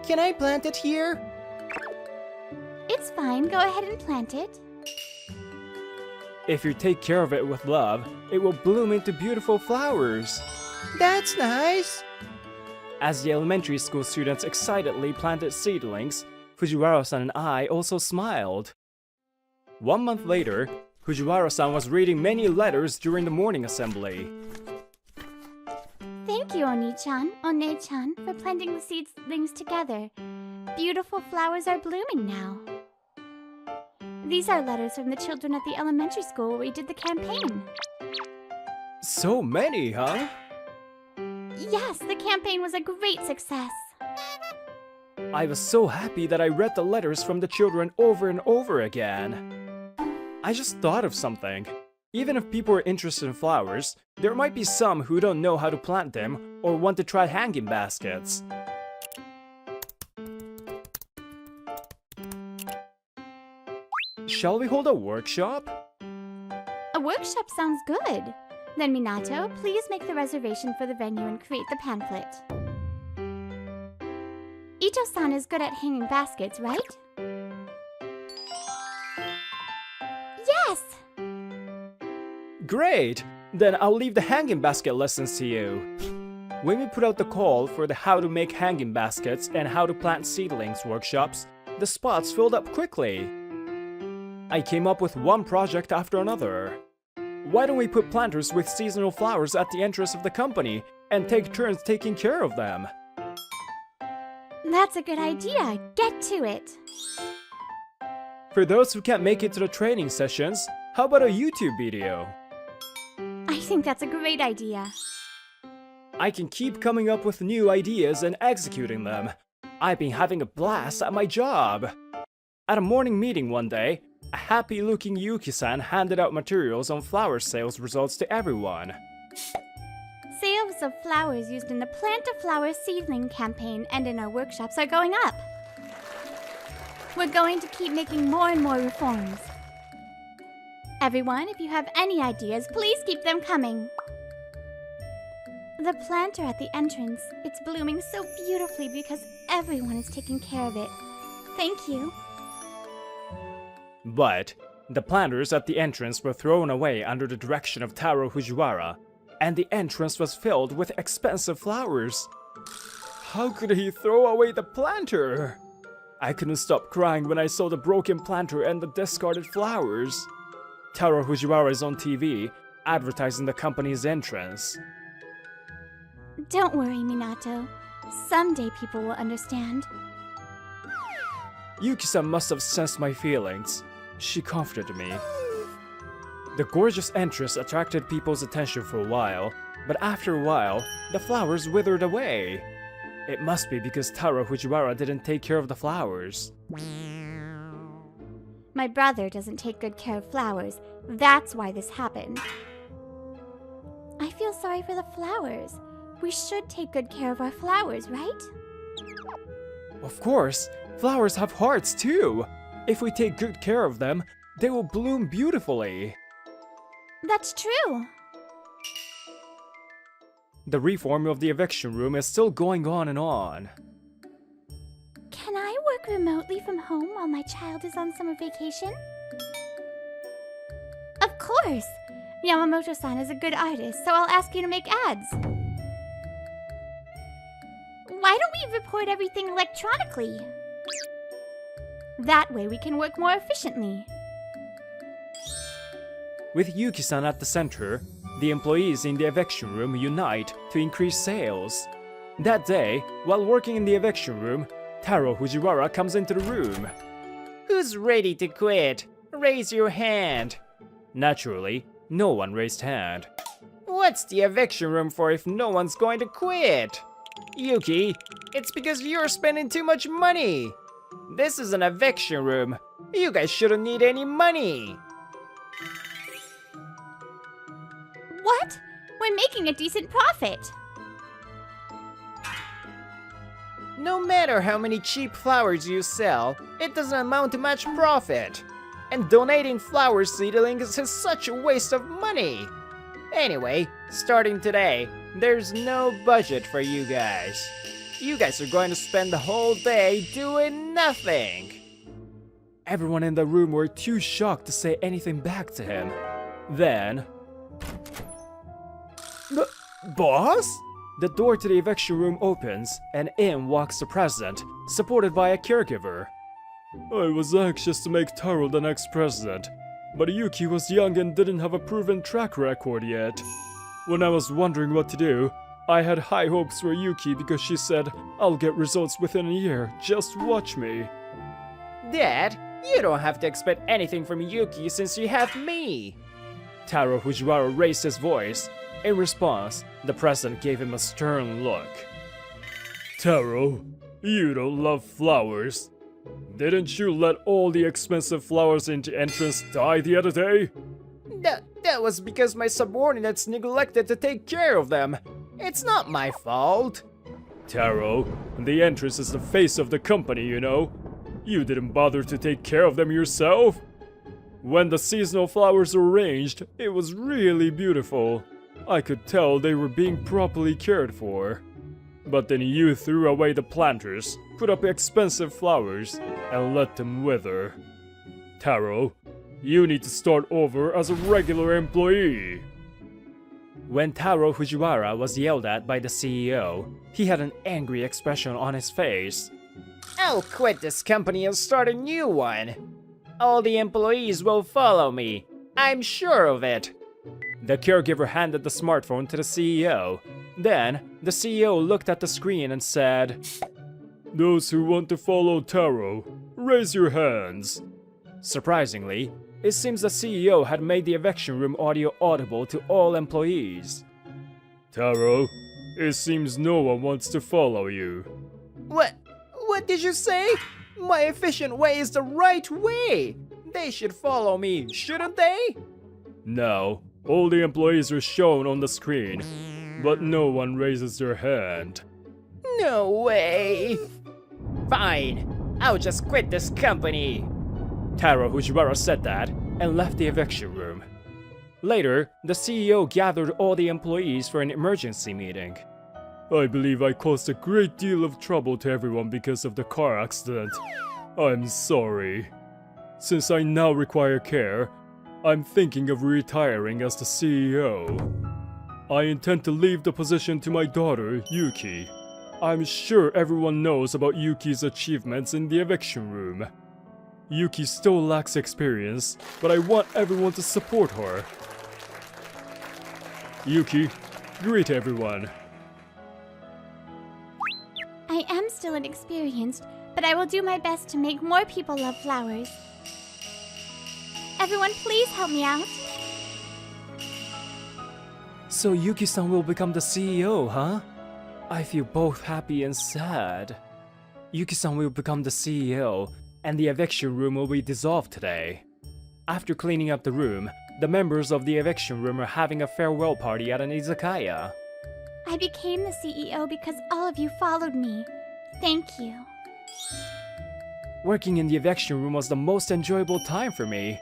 Can I plant it here? It's fine. Go ahead and plant it. If you take care of it with love, it will bloom into beautiful flowers. That's nice. As the elementary school students excitedly planted seedlings, Fujiwara-san and I also smiled. 1 month later, Fujiwara-san was reading many letters during the morning assembly. Thank you, Oni-chan, One-chan, for planting the seedlings together. Beautiful flowers are blooming now. These are letters from the children at the elementary school where we did the campaign. So many, huh? Yes, the campaign was a great success. I was so happy that I read the letters from the children over and over again. I just thought of something. Even if people are interested in flowers, there might be some who don't know how to plant them or want to try hanging baskets. Shall we hold a workshop? A workshop sounds good. Then Minato, please make the reservation for the venue and create the pamphlet. Ito-san is good at hanging baskets, right? Yes! Great! Then I'll leave the hanging basket lessons to you. When we put out the call for the how to make hanging baskets and how to plant seedlings workshops, the spots filled up quickly. I came up with one project after another. Why don't we put planters with seasonal flowers at the entrance of the company and take turns taking care of them? That's a good idea. Get to it. For those who can't make it to the training sessions, how about a YouTube video? I think that's a great idea. I can keep coming up with new ideas and executing them. I've been having a blast at my job. At a morning meeting one day, a happy-looking Yuki-san handed out materials on flower sales results to everyone. Sales of flowers used in the Plant a Flower Seedling campaign and in our workshops are going up. We're going to keep making more and more reforms. Everyone, if you have any ideas, please keep them coming. The planter at the entrance, it's blooming so beautifully because everyone is taking care of it. Thank you. But the planters at the entrance were thrown away under the direction of Taro Fujiwara, and the entrance was filled with expensive flowers. How could he throw away the planter? I couldn't stop crying when I saw the broken planter and the discarded flowers. Taro Fujiwara is on TV, advertising the company's entrance. Don't worry, Minato. Someday people will understand. Yuki-san must have sensed my feelings. She comforted me. The gorgeous entrance attracted people's attention for a while, but after a while, the flowers withered away. It must be because Taro Fujiwara didn't take care of the flowers. My brother doesn't take good care of flowers. That's why this happened. I feel sorry for the flowers. We should take good care of our flowers, right? Of course, flowers have hearts too. If we take good care of them, they will bloom beautifully. That's true. The reform of the eviction room is still going on and on. Can I work remotely from home while my child is on summer vacation? Of course! Yamamoto-san is a good artist, so I'll ask you to make ads. Why don't we report everything electronically? That way we can work more efficiently. With Yuki-san at the center, the employees in the eviction room unite to increase sales. That day, while working in the eviction room, Taro Fujiwara comes into the room. Who's ready to quit? Raise your hand. Naturally, no one raised hand. What's the eviction room for if no one's going to quit? Yuki, it's because you're spending too much money. This is an eviction room. You guys shouldn't need any money. What? We're making a decent profit. No matter how many cheap flowers you sell, it doesn't amount to much profit. And donating flower seedlings is such a waste of money. Anyway, starting today, there's no budget for you guys. You guys are going to spend the whole day doing nothing. Everyone in the room were too shocked to say anything back to him. Then... Boss? The door to the eviction room opens, and in walks the president, supported by a caregiver. I was anxious to make Taro the next president, but Yuki was young and didn't have a proven track record yet. When I was wondering what to do, I had high hopes for Yuki because she said, I'll get results within a year, just watch me. Dad, you don't have to expect anything from Yuki since you have me. Taro Fujiwara raised his voice. In response, the president gave him a stern look. Taro, you don't love flowers. Didn't you let all the expensive flowers in the entrance die the other day? That was because my subordinates neglected to take care of them. It's not my fault. Taro, the entrance is the face of the company, you know. You didn't bother to take care of them yourself. When the seasonal flowers were arranged, it was really beautiful. I could tell they were being properly cared for. But then you threw away the planters, put up expensive flowers, and let them wither. Taro, you need to start over as a regular employee. When Taro Fujiwara was yelled at by the CEO, he had an angry expression on his face. I'll quit this company and start a new one. All the employees will follow me. I'm sure of it. The caregiver handed the smartphone to the CEO. Then, the CEO looked at the screen and said, Those who want to follow Taro, raise your hands. Surprisingly, it seems the CEO had made the eviction room audio audible to all employees. Taro, it seems no one wants to follow you. What did you say? My efficient way is the right way. They should follow me, shouldn't they? No, all the employees are shown on the screen, but no one raises their hand. No way. Fine, I'll just quit this company. Taro Fujiwara said that and left the eviction room. Later, the CEO gathered all the employees for an emergency meeting. I believe I caused a great deal of trouble to everyone because of the car accident. I'm sorry. Since I now require care, I'm thinking of retiring as the CEO. I intend to leave the position to my daughter, Yuki. I'm sure everyone knows about Yuki's achievements in the eviction room. Yuki still lacks experience, but I want everyone to support her. Yuki, greet everyone. I am still inexperienced, but I will do my best to make more people love flowers. Everyone, please help me out. So Yuki-san will become the CEO, huh? I feel both happy and sad. Yuki-san will become the CEO, and the eviction room will be dissolved today. After cleaning up the room, the members of the eviction room are having a farewell party at an izakaya. I became the CEO because all of you followed me. Thank you. Working in the eviction room was the most enjoyable time for me.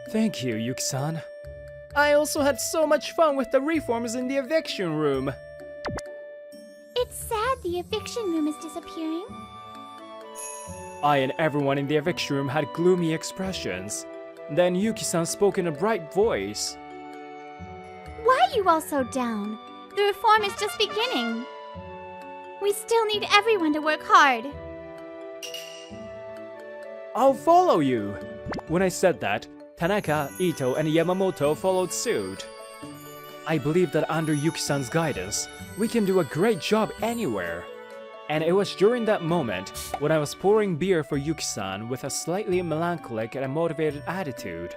Thank you, Yuki-san. I also had so much fun with the reforms in the eviction room. It's sad the eviction room is disappearing. I and everyone in the eviction room had gloomy expressions. Then Yuki-san spoke in a bright voice. Why are you all so down? The reform is just beginning. We still need everyone to work hard. I'll follow you! When I said that, Tanaka, Ito, and Yamamoto followed suit. I believe that under Yuki-san's guidance, we can do a great job anywhere. And it was during that moment when I was pouring beer for Yuki-san with a slightly melancholic and motivated attitude.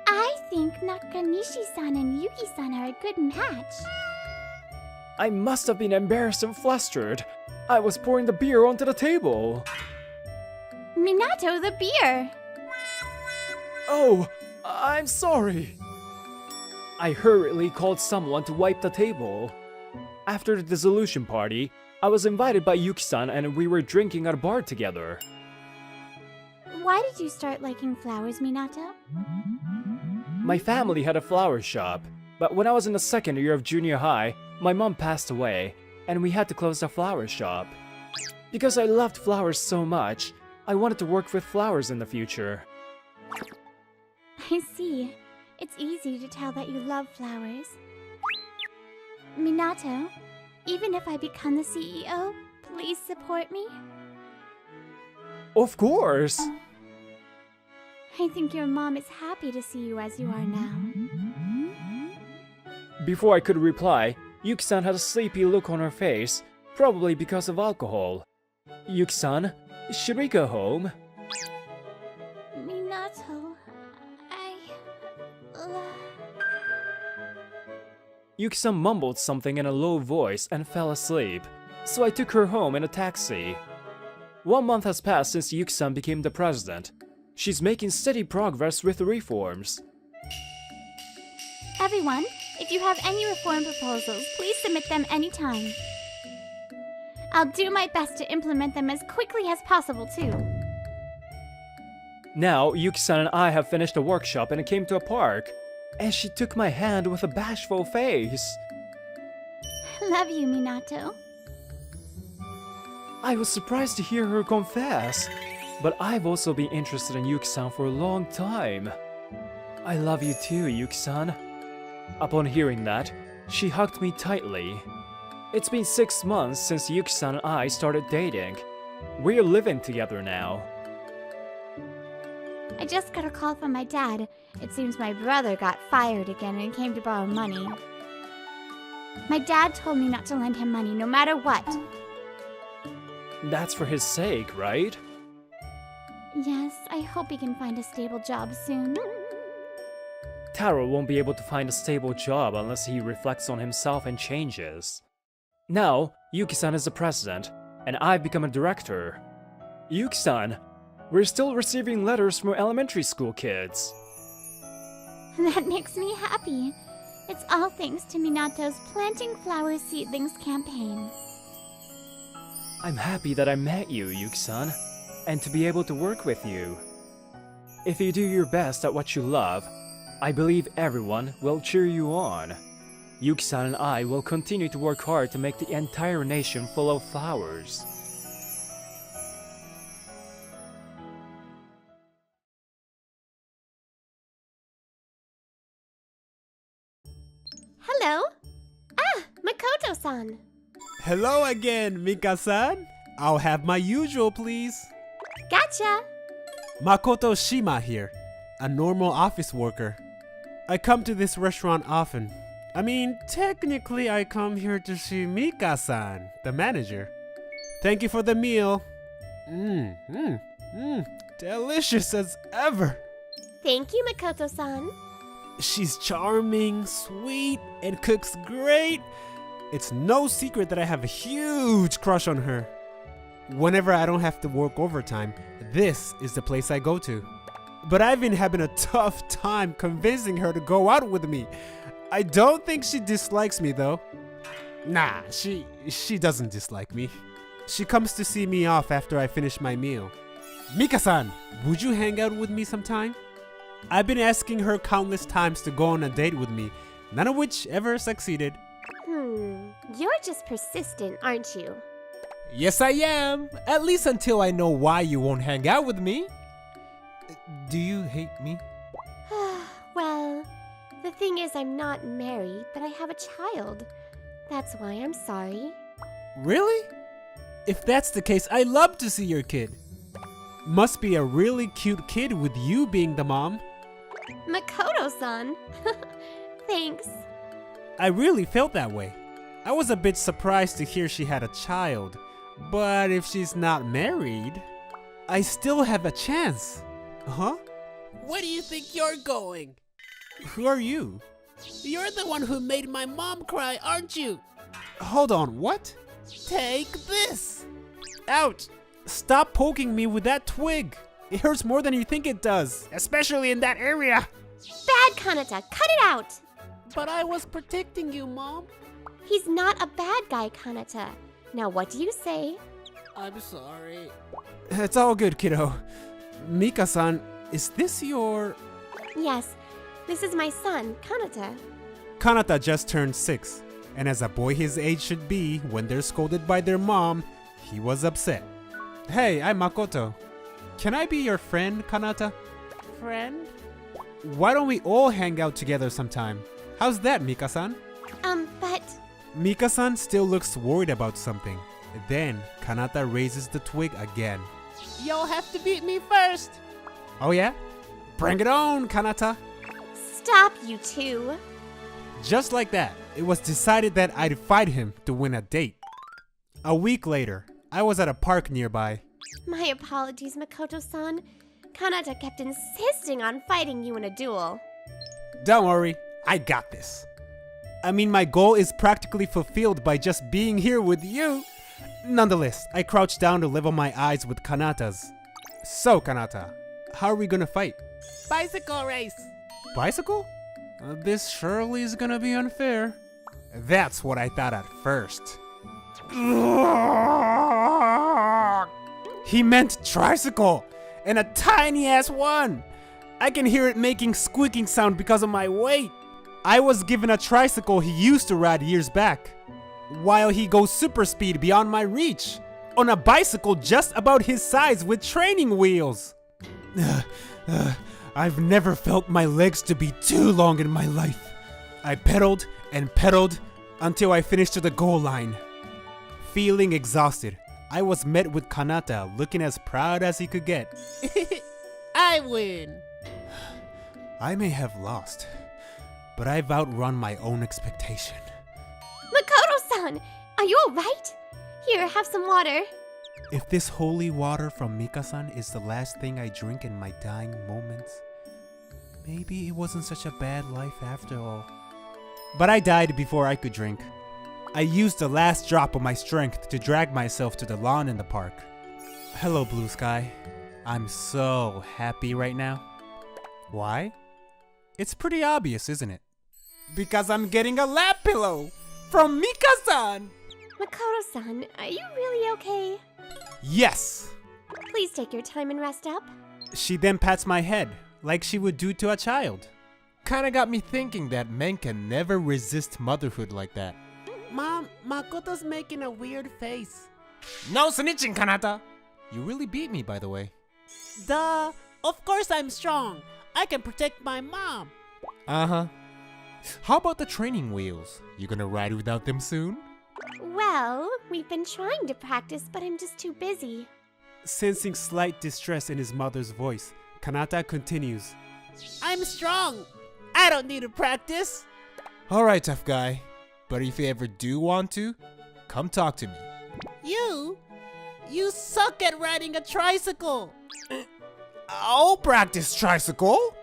I think Nakanishi-san and Yuki-san are a good match. I must have been embarrassed and flustered. I was pouring the beer onto the table. Minato, the beer! Oh, I'm sorry. I hurriedly called someone to wipe the table. After the dissolution party, I was invited by Yuki-san and we were drinking at a bar together. Why did you start liking flowers, Minato? My family had a flower shop, but when I was in the second year of junior high, my mom passed away, and we had to close the flower shop. Because I loved flowers so much, I wanted to work with flowers in the future. I see. It's easy to tell that you love flowers. Minato, even if I become the CEO, please support me. Of course! I think your mom is happy to see you as you are now. Before I could reply, Yuki-san had a sleepy look on her face, probably because of alcohol. Yuki-san, should we go home? Minato, Yuki-san mumbled something in a low voice and fell asleep, so I took her home in a taxi. 1 month has passed since Yuki-san became the president. She's making steady progress with the reforms. Everyone, if you have any reform proposals, please submit them anytime. I'll do my best to implement them as quickly as possible, too. Now, Yuki-san and I have finished a workshop and came to a park, and she took my hand with a bashful face. Love you, Minato. I was surprised to hear her confess, but I've also been interested in Yuki-san for a long time. I love you too, Yuki-san. Upon hearing that, she hugged me tightly. It's been 6 months since Yuki-san and I started dating. We're living together now. I just got a call from my dad. It seems my brother got fired again and came to borrow money. My dad told me not to lend him money no matter what. That's for his sake, right? Yes, I hope he can find a stable job soon. Taro won't be able to find a stable job unless he reflects on himself and changes. Now, Yuki-san is the president, and I've become a director. Yuki-san, we're still receiving letters from elementary school kids. That makes me happy. It's all thanks to Minato's Planting Flower Seedlings campaign. I'm happy that I met you, Yuki-san, and to be able to work with you. If you do your best at what you love, I believe everyone will cheer you on. Yuki-san and I will continue to work hard to make the entire nation full of flowers. Hello? Ah, Makoto-san. Hello again, Mika-san. I'll have my usual, please. Gotcha. Makoto Shima here, a normal office worker. I come to this restaurant often. I mean, technically I come here to see Mika-san, the manager. Thank you for the meal. Delicious as ever. Thank you, Makoto-san. She's charming, sweet, and cooks great. It's no secret that I have a huge crush on her. Whenever I don't have to work overtime, this is the place I go to. But I've been having a tough time convincing her to go out with me. I don't think she dislikes me though. Nah, she doesn't dislike me. She comes to see me off after I finish my meal. Mika-san, would you hang out with me sometime? I've been asking her countless times to go on a date with me, none of which ever succeeded. You're just persistent, aren't you? Yes, I am. At least until I know why you won't hang out with me. Do you hate me? Well, the thing is I'm not married, but I have a child. That's why I'm sorry. Really? If that's the case, I'd love to see your kid. Must be a really cute kid with you being the mom. Makoto-san. Thanks. I really felt that way. I was a bit surprised to hear she had a child. But if she's not married, I still have a chance. Huh? Where do you think you're going? Who are you? You're the one who made my mom cry, aren't you? Hold on, what? Take this! Ouch! Stop poking me with that twig. It hurts more than you think it does, especially in that area. Bad Kanata, cut it out! But I was protecting you, Mom. He's not a bad guy, Kanata. Now what do you say? I'm sorry. It's all good, kiddo. Mika-san, is this your... Yes, this is my son, Kanata. Kanata just turned 6, and as a boy his age should be when they're scolded by their mom, he was upset. Hey, I'm Makoto. Can I be your friend, Kanata? Friend? Why don't we all hang out together sometime? How's that, Mika-san? But... Mika-san still looks worried about something. Then, Kanata raises the twig again. You'll have to beat me first. Oh yeah? Bring it on, Kanata! Stop, you two. Just like that, it was decided that I'd fight him to win a date. A week later, I was at a park nearby. My apologies, Makoto-san. Kanata kept insisting on fighting you in a duel. Don't worry, I got this. I mean, my goal is practically fulfilled by just being here with you. Nonetheless, I crouched down to level my eyes with Kanata's. So, Kanata, how are we gonna fight? Bicycle race. Bicycle? This surely is gonna be unfair. That's what I thought at first. He meant tricycle, and a tiny ass one. I can hear it making squeaking sound because of my weight. I was given a tricycle he used to ride years back, while he goes super speed beyond my reach, on a bicycle just about his size with training wheels. I've never felt my legs to be too long in my life. I pedaled and pedaled until I finished to the goal line. Feeling exhausted, I was met with Kanata looking as proud as he could get. I win. I may have lost, but I've outrun my own expectation. Makoto-san, are you alright? Here, have some water. If this holy water from Mika-san is the last thing I drink in my dying moments, maybe it wasn't such a bad life after all. But I died before I could drink. I used the last drop of my strength to drag myself to the lawn in the park. Hello, blue sky. I'm so happy right now. Why? It's pretty obvious, isn't it? Because I'm getting a lap pillow from Mika-san! Makoto-san, are you really okay? Yes! Please take your time and rest up. She then pats my head, like she would do to a child. Kinda got me thinking that men can never resist motherhood like that. Mom, Makoto's making a weird face. No snitching, Kanata! You really beat me, by the way. Duh. Of course I'm strong. I can protect my mom. Uh-huh. How about the training wheels? You gonna ride without them soon? Well, we've been trying to practice, but I'm just too busy. Sensing slight distress in his mother's voice, Kanata continues. I'm strong. I don't need to practice. Alright, tough guy. But if you ever do want to, come talk to me. You suck at riding a tricycle. I'll practice tricycle.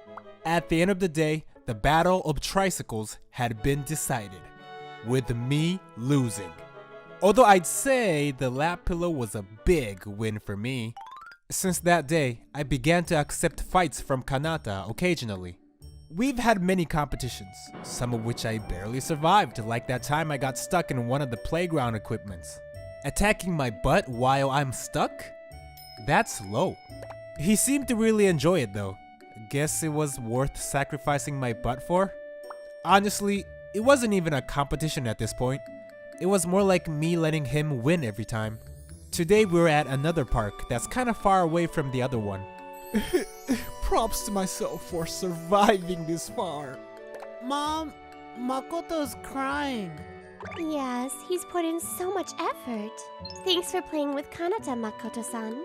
At the end of the day, the battle of tricycles had been decided, with me losing. Although I'd say the lap pillow was a big win for me. Since that day, I began to accept fights from Kanata occasionally. We've had many competitions, some of which I barely survived, like that time I got stuck in one of the playground equipments. Attacking my butt while I'm stuck? That's low. He seemed to really enjoy it though. Guess it was worth sacrificing my butt for? Honestly, it wasn't even a competition at this point. It was more like me letting him win every time. Today we're at another park that's kind of far away from the other one. Props to myself for surviving this far. Mom, Makoto's crying. Yes, he's put in so much effort. Thanks for playing with Kanata, Makoto-san.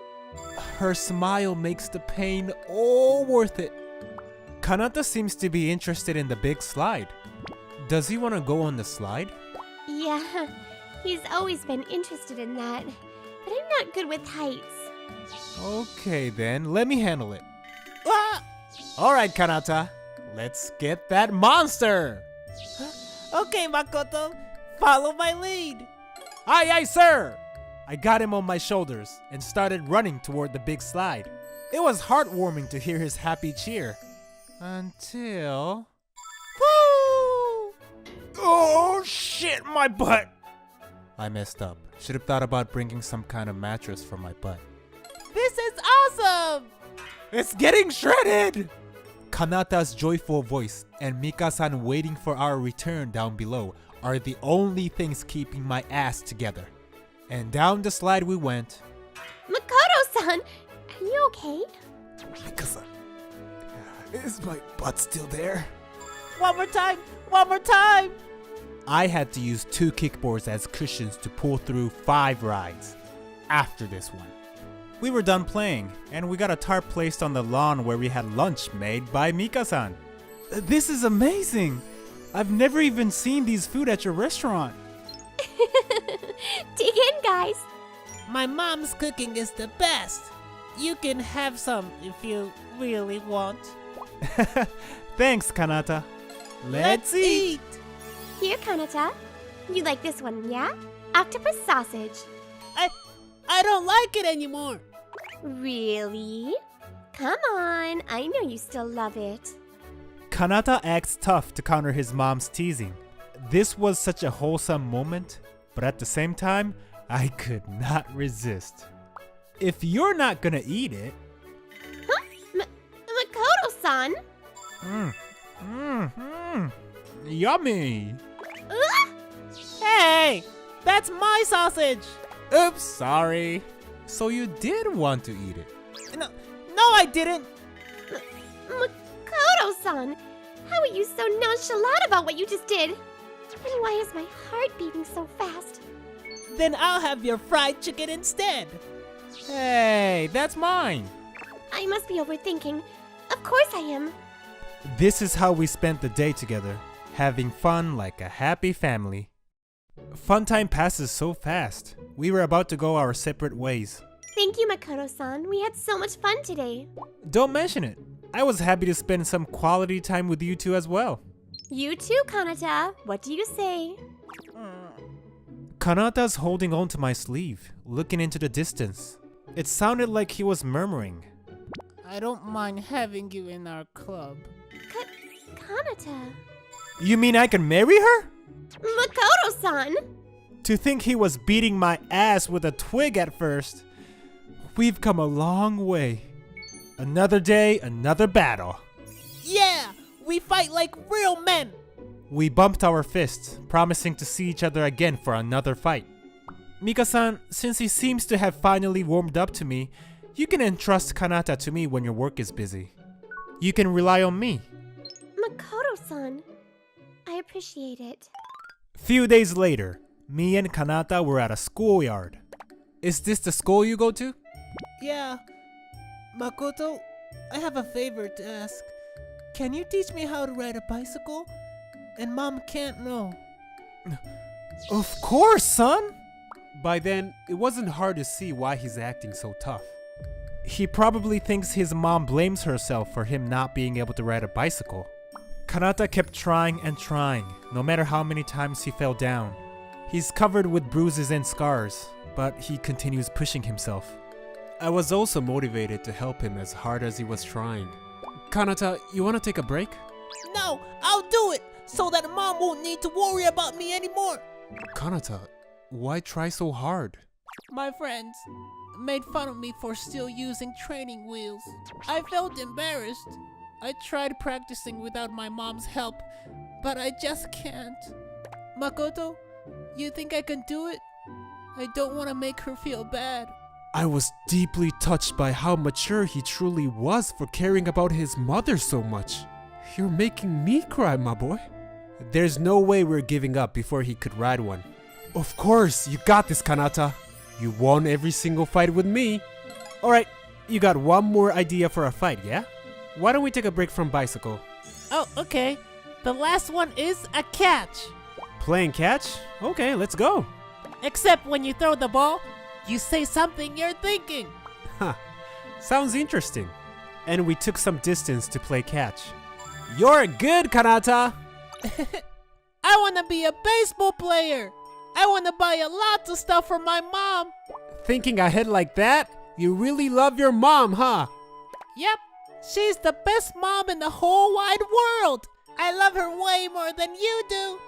Her smile makes the pain all worth it. Kanata seems to be interested in the big slide. Does he want to go on the slide? Yeah, he's always been interested in that. But I'm not good with heights. Okay then, let me handle it. Ah! Alright Kanata, let's get that monster! Okay, Makoto, follow my lead. Aye aye sir! I got him on my shoulders and started running toward the big slide. It was heartwarming to hear his happy cheer. Until... Woo! Oh shit, my butt! I messed up. Should have thought about bringing some kind of mattress for my butt. This is awesome! It's getting shredded! Kanata's joyful voice and Mika-san waiting for our return down below are the only things keeping my ass together. And down the slide we went. Makoto-san, are you okay? Mika-san, is my butt still there? One more time! One more time! I had to use 2 kickboards as cushions to pull through 5 rides. After this one. We were done playing, and we got a tarp placed on the lawn where we had lunch made by Mika-san. This is amazing! I've never even seen these food at your restaurant. Dig in, guys. My mom's cooking is the best. You can have some if you really want. Thanks, Kanata. Let's eat! Here, Kanata. You like this one, yeah? Octopus sausage. I don't like it anymore. Really? Come on, I know you still love it. Kanata acts tough to counter his mom's teasing. This was such a wholesome moment, but at the same time, I could not resist. If you're not gonna eat it... Huh? Makoto-san? Yummy! Hey, that's my sausage. Oops, sorry. So you did want to eat it? No, I didn't. Makoto-san, how are you so nonchalant about what you just did? And why is my heart beating so fast? Then I'll have your fried chicken instead. Hey, that's mine. I must be overthinking. Of course I am. This is how we spent the day together, having fun like a happy family. Fun time passes so fast. We were about to go our separate ways. Thank you, Makoto-san. We had so much fun today. Don't mention it. I was happy to spend some quality time with you two as well. You too, Kanata. What do you say? Kanata's holding on to my sleeve, looking into the distance. It sounded like he was murmuring. I don't mind having you in our club. Kanata? You mean I can marry her? Makoto-san! To think he was beating my ass with a twig at first. We've come a long way. Another day, another battle. Yeah, we fight like real men. We bumped our fists, promising to see each other again for another fight. Mika-san, since he seems to have finally warmed up to me, you can entrust Kanata to me when your work is busy. You can rely on me. Makoto-san, I appreciate it. Few days later, me and Kanata were at a schoolyard. Is this the school you go to? Yeah. Makoto, I have a favor to ask. Can you teach me how to ride a bicycle? And Mom can't know. Of course, son! By then, it wasn't hard to see why he's acting so tough. He probably thinks his mom blames herself for him not being able to ride a bicycle. Kanata kept trying and trying, no matter how many times he fell down. He's covered with bruises and scars, but he continues pushing himself. I was also motivated to help him as hard as he was trying. Kanata, you wanna take a break? No, I'll do it so that Mom won't need to worry about me anymore. Kanata, why try so hard? My friends made fun of me for still using training wheels. I felt embarrassed. I tried practicing without my mom's help, but I just can't. Makoto, you think I can do it? I don't want to make her feel bad. I was deeply touched by how mature he truly was for caring about his mother so much. You're making me cry, my boy. There's no way we're giving up before he could ride one. Of course, you got this, Kanata. You won every single fight with me. Alright, you got one more idea for a fight, yeah? Why don't we take a break from bicycle? Oh, okay. The last one is a catch. Playing catch? Okay, let's go. Except when you throw the ball, you say something you're thinking. Huh, sounds interesting. And we took some distance to play catch. You're good, Kanata! I want to be a baseball player. I want to buy a lot of stuff for my mom. Thinking ahead like that? You really love your mom, huh? Yep, she's the best mom in the whole wide world. I love her way more than you do.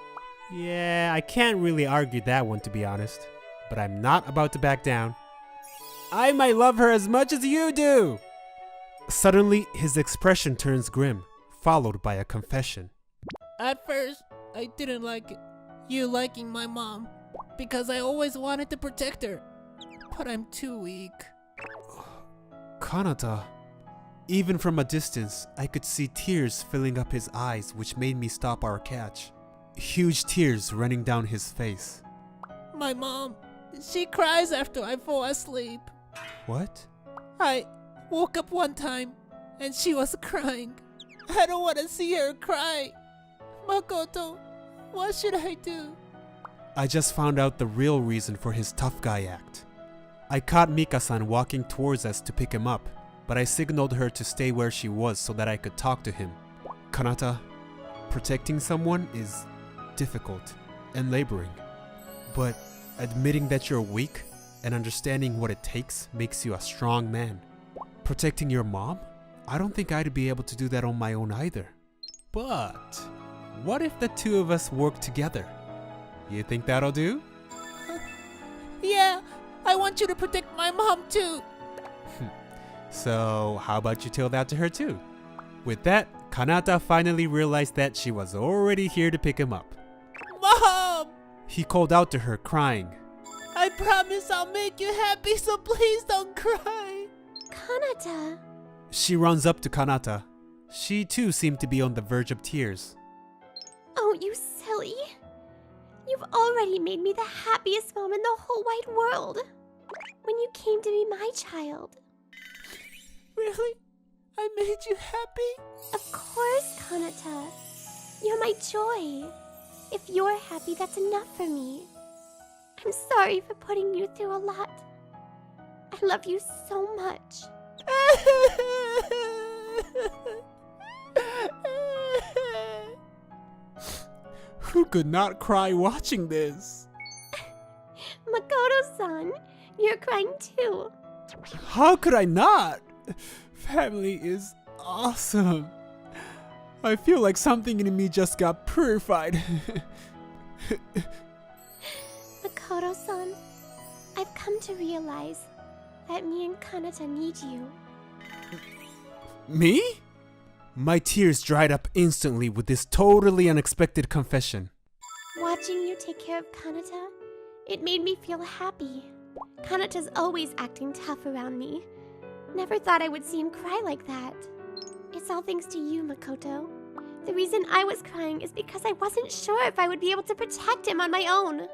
Yeah, I can't really argue that one, to be honest. But I'm not about to back down. I might love her as much as you do! Suddenly, his expression turns grim, followed by a confession. At first, I didn't like it. You liking my mom. Because I always wanted to protect her. But I'm too weak. Kanata. Even from a distance, I could see tears filling up his eyes, which made me stop our catch. Huge tears running down his face. My mom, she cries after I fall asleep. What? I woke up one time and she was crying. I don't want to see her cry. Makoto, what should I do? I just found out the real reason for his tough guy act. I caught Mika-san walking towards us to pick him up, but I signaled her to stay where she was so that I could talk to him. Kanata, protecting someone is difficult and laboring, but admitting that you're weak and understanding what it takes makes you a strong man. Protecting your mom? I don't think I'd be able to do that on my own either. But what if the two of us work together? You think that'll do? Yeah, I want you to protect my mom too. So how about you tell that to her too? With that, Kanata finally realized that she was already here to pick him up. Mom! He called out to her, crying. I promise I'll make you happy, so please don't cry. Kanata. She runs up to Kanata. She too seemed to be on the verge of tears. Oh, you silly. You've already made me the happiest mom in the whole wide world. When you came to be my child. Really? I made you happy? Of course, Kanata. You're my joy. If you're happy, that's enough for me. I'm sorry for putting you through a lot. I love you so much. Who could not cry watching this? Makoto-san, you're crying too. How could I not? Family is awesome. I feel like something in me just got purified. Makoto-san, I've come to realize that me and Kanata need you. Me? My tears dried up instantly with this totally unexpected confession. Watching you take care of Kanata, it made me feel happy. Kanata's always acting tough around me. Never thought I would see him cry like that. It's all thanks to you, Makoto. The reason I was crying is because I wasn't sure if I would be able to protect him on my own.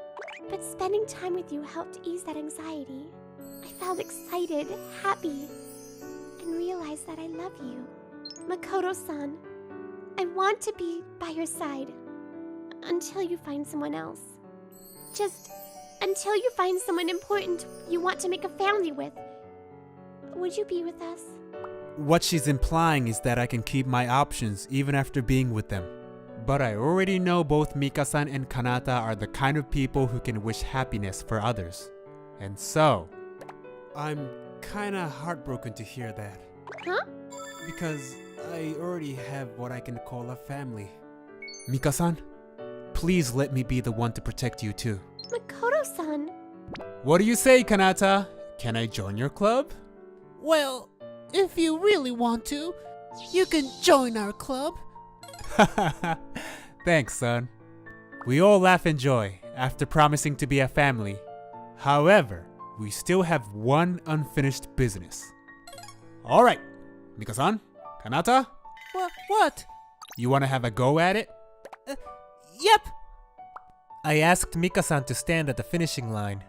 But spending time with you helped ease that anxiety. I felt excited, happy, and realized that I love you. Makoto-san, I want to be by your side until you find someone else. Just until you find someone important you want to make a family with. Would you be with us? What she's implying is that I can keep my options even after being with them. But I already know both Mika-san and Kanata are the kind of people who can wish happiness for others. And so, I'm kinda heartbroken to hear that. Huh? Because I already have what I can call a family. Mika-san, please let me be the one to protect you too. Makoto-san. What do you say, Kanata? Can I join your club? Well, if you really want to, you can join our club. Thanks, son. We all laugh and joy after promising to be a family. However, we still have one unfinished business. Alright, Mika-san, Kanata, What? you wanna have a go at it? Yep. I asked Mika-san to stand at the finishing line.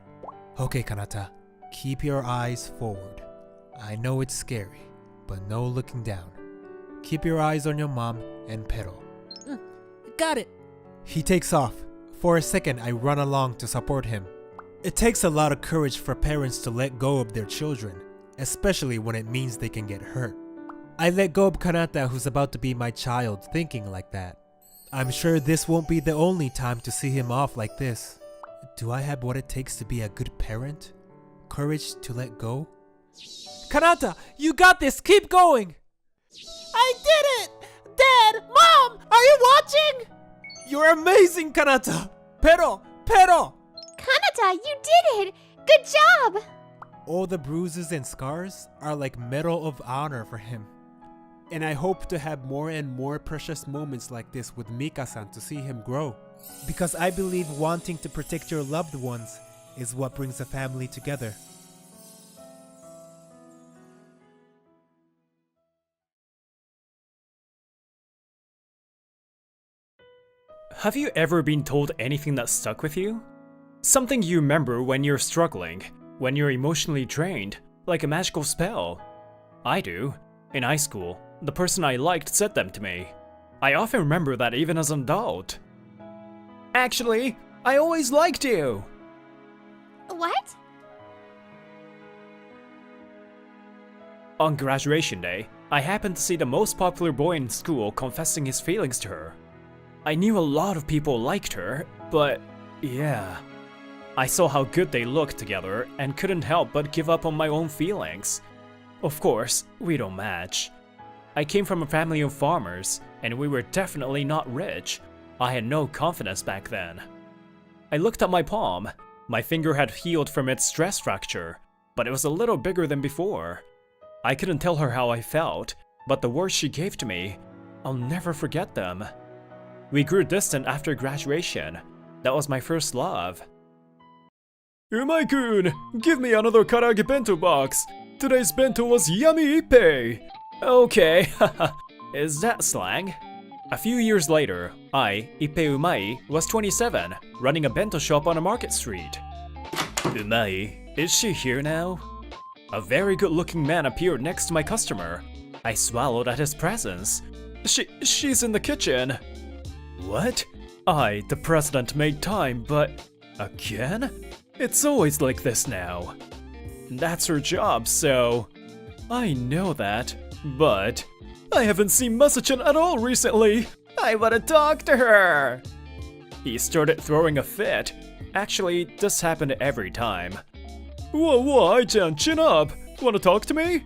Okay, Kanata, keep your eyes forward. I know it's scary, but no looking down. Keep your eyes on your mom and pedal. Got it. He takes off. For a second, I run along to support him. It takes a lot of courage for parents to let go of their children, especially when it means they can get hurt. I let go of Kanata, who's about to be my child, thinking like that. I'm sure this won't be the only time to see him off like this. Do I have what it takes to be a good parent? Courage to let go? Kanata, you got this! Keep going! I did it! Dad! Mom! Are you watching? You're amazing, Kanata! Pero! Pero! Kanata, you did it! Good job! All the bruises and scars are like medal of honor for him. And I hope to have more and more precious moments like this with Mika-san to see him grow. Because I believe wanting to protect your loved ones is what brings a family together. Have you ever been told anything that stuck with you? Something you remember when you're struggling, when you're emotionally drained, like a magical spell. I do. In high school, the person I liked said them to me. I often remember that even as an adult. Actually, I always liked you! What? On graduation day, I happened to see the most popular boy in school confessing his feelings to her. I knew a lot of people liked her, but yeah. I saw how good they looked together and couldn't help but give up on my own feelings. Of course, we don't match. I came from a family of farmers, and we were definitely not rich. I had no confidence back then. I looked at my palm. My finger had healed from its stress fracture, but it was a little bigger than before. I couldn't tell her how I felt, but the words she gave to me, I'll never forget them. We grew distant after graduation. That was my first love. Umai-kun, give me another karaage bento box. Today's bento was yummy ippei. Okay, haha, is that slang? A few years later, I, Ippei Umai, was 27, running a bento shop on a market street. Umai, is she here now? A very good-looking man appeared next to my customer. I swallowed at his presence. She's in the kitchen. What? I, the president, made time, but again? It's always like this now. That's her job, so I know that, but I haven't seen Masa-chan at all recently. I wanna talk to her. He started throwing a fit. Actually, this happened every time. Whoa, Ai-chan, chin up. Wanna talk to me?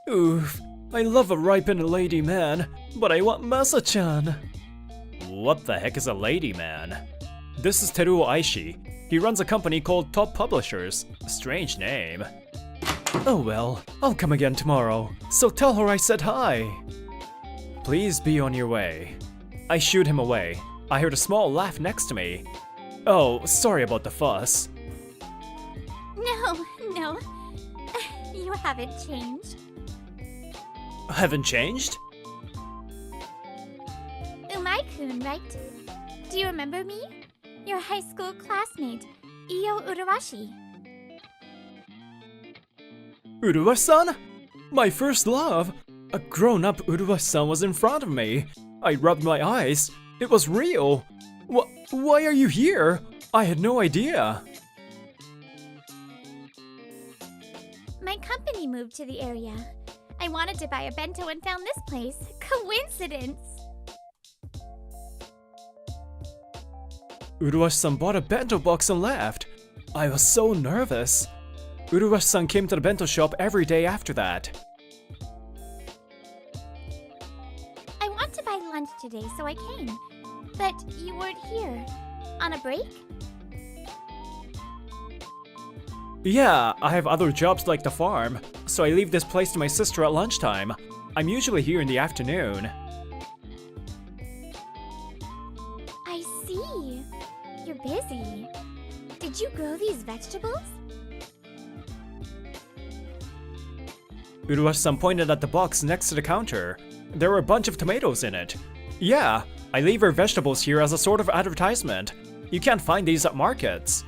Oof, I love a ripened lady man, but I want Masa-chan. What the heck is a lady man? This is Teruo Aishi. He runs a company called Top Publishers. Strange name. Oh well, I'll come again tomorrow, so tell her I said hi. Please be on your way. I shooed him away. I heard a small laugh next to me. Oh, sorry about the fuss. No. You haven't changed. Haven't changed? Umai-kun, right? Do you remember me? Your high school classmate, Io Urawashi. Uruwashi-san? My first love? A grown-up Uruwashi-san was in front of me. I rubbed my eyes. It was real. Why are you here? I had no idea. My company moved to the area. I wanted to buy a bento and found this place. Coincidence! Uruwashi-san bought a bento box and left. I was so nervous. Uruwashi-san came to the bento shop every day after that. I want to buy lunch today, so I came. But you weren't here. On a break? Yeah, I have other jobs like the farm, so I leave this place to my sister at lunchtime. I'm usually here in the afternoon. I see. You're busy. Did you grow these vegetables? Uruwashi-san pointed at the box next to the counter. There were a bunch of tomatoes in it. Yeah, I leave our vegetables here as a sort of advertisement. You can't find these at markets.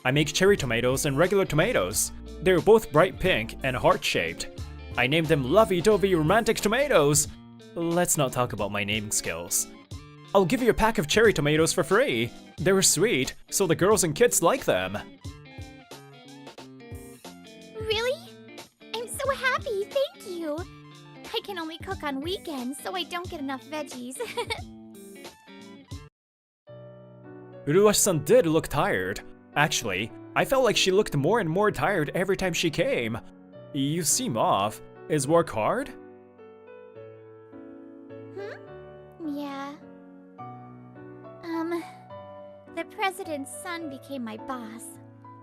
I make cherry tomatoes and regular tomatoes. They're both bright pink and heart-shaped. I named them lovey-dovey romantic tomatoes. Let's not talk about my naming skills. I'll give you a pack of cherry tomatoes for free. They're sweet, so the girls and kids like them. Really? I'm so happy, thank you. I can only cook on weekends, so I don't get enough veggies. Uruwashi-san did look tired. Actually, I felt like she looked more and more tired every time she came. You seem off. Is work hard? Yeah. The president's son became my boss.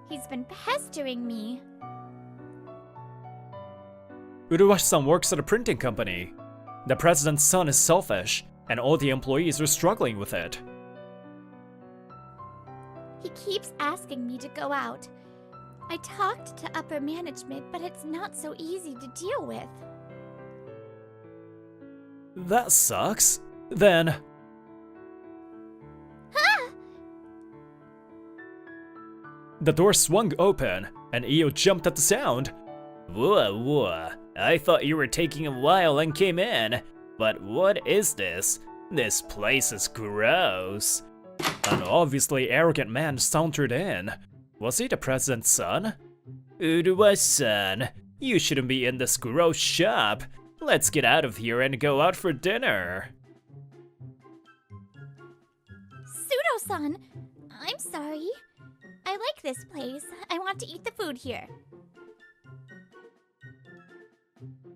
He's been pestering me. Uruwashi-san works at a printing company. The president's son is selfish, and all the employees are struggling with it. He keeps asking me to go out. I talked to upper management, but it's not so easy to deal with. That sucks. Then... The door swung open, and Io jumped at the sound. Whoa. I thought you were taking a while and came in. But what is this? This place is gross. An obviously arrogant man sauntered in. Was he the president's son? Uruwashi-san, you shouldn't be in this gross shop. Let's get out of here and go out for dinner. Sudo-san, I'm sorry. I like this place. I want to eat the food here.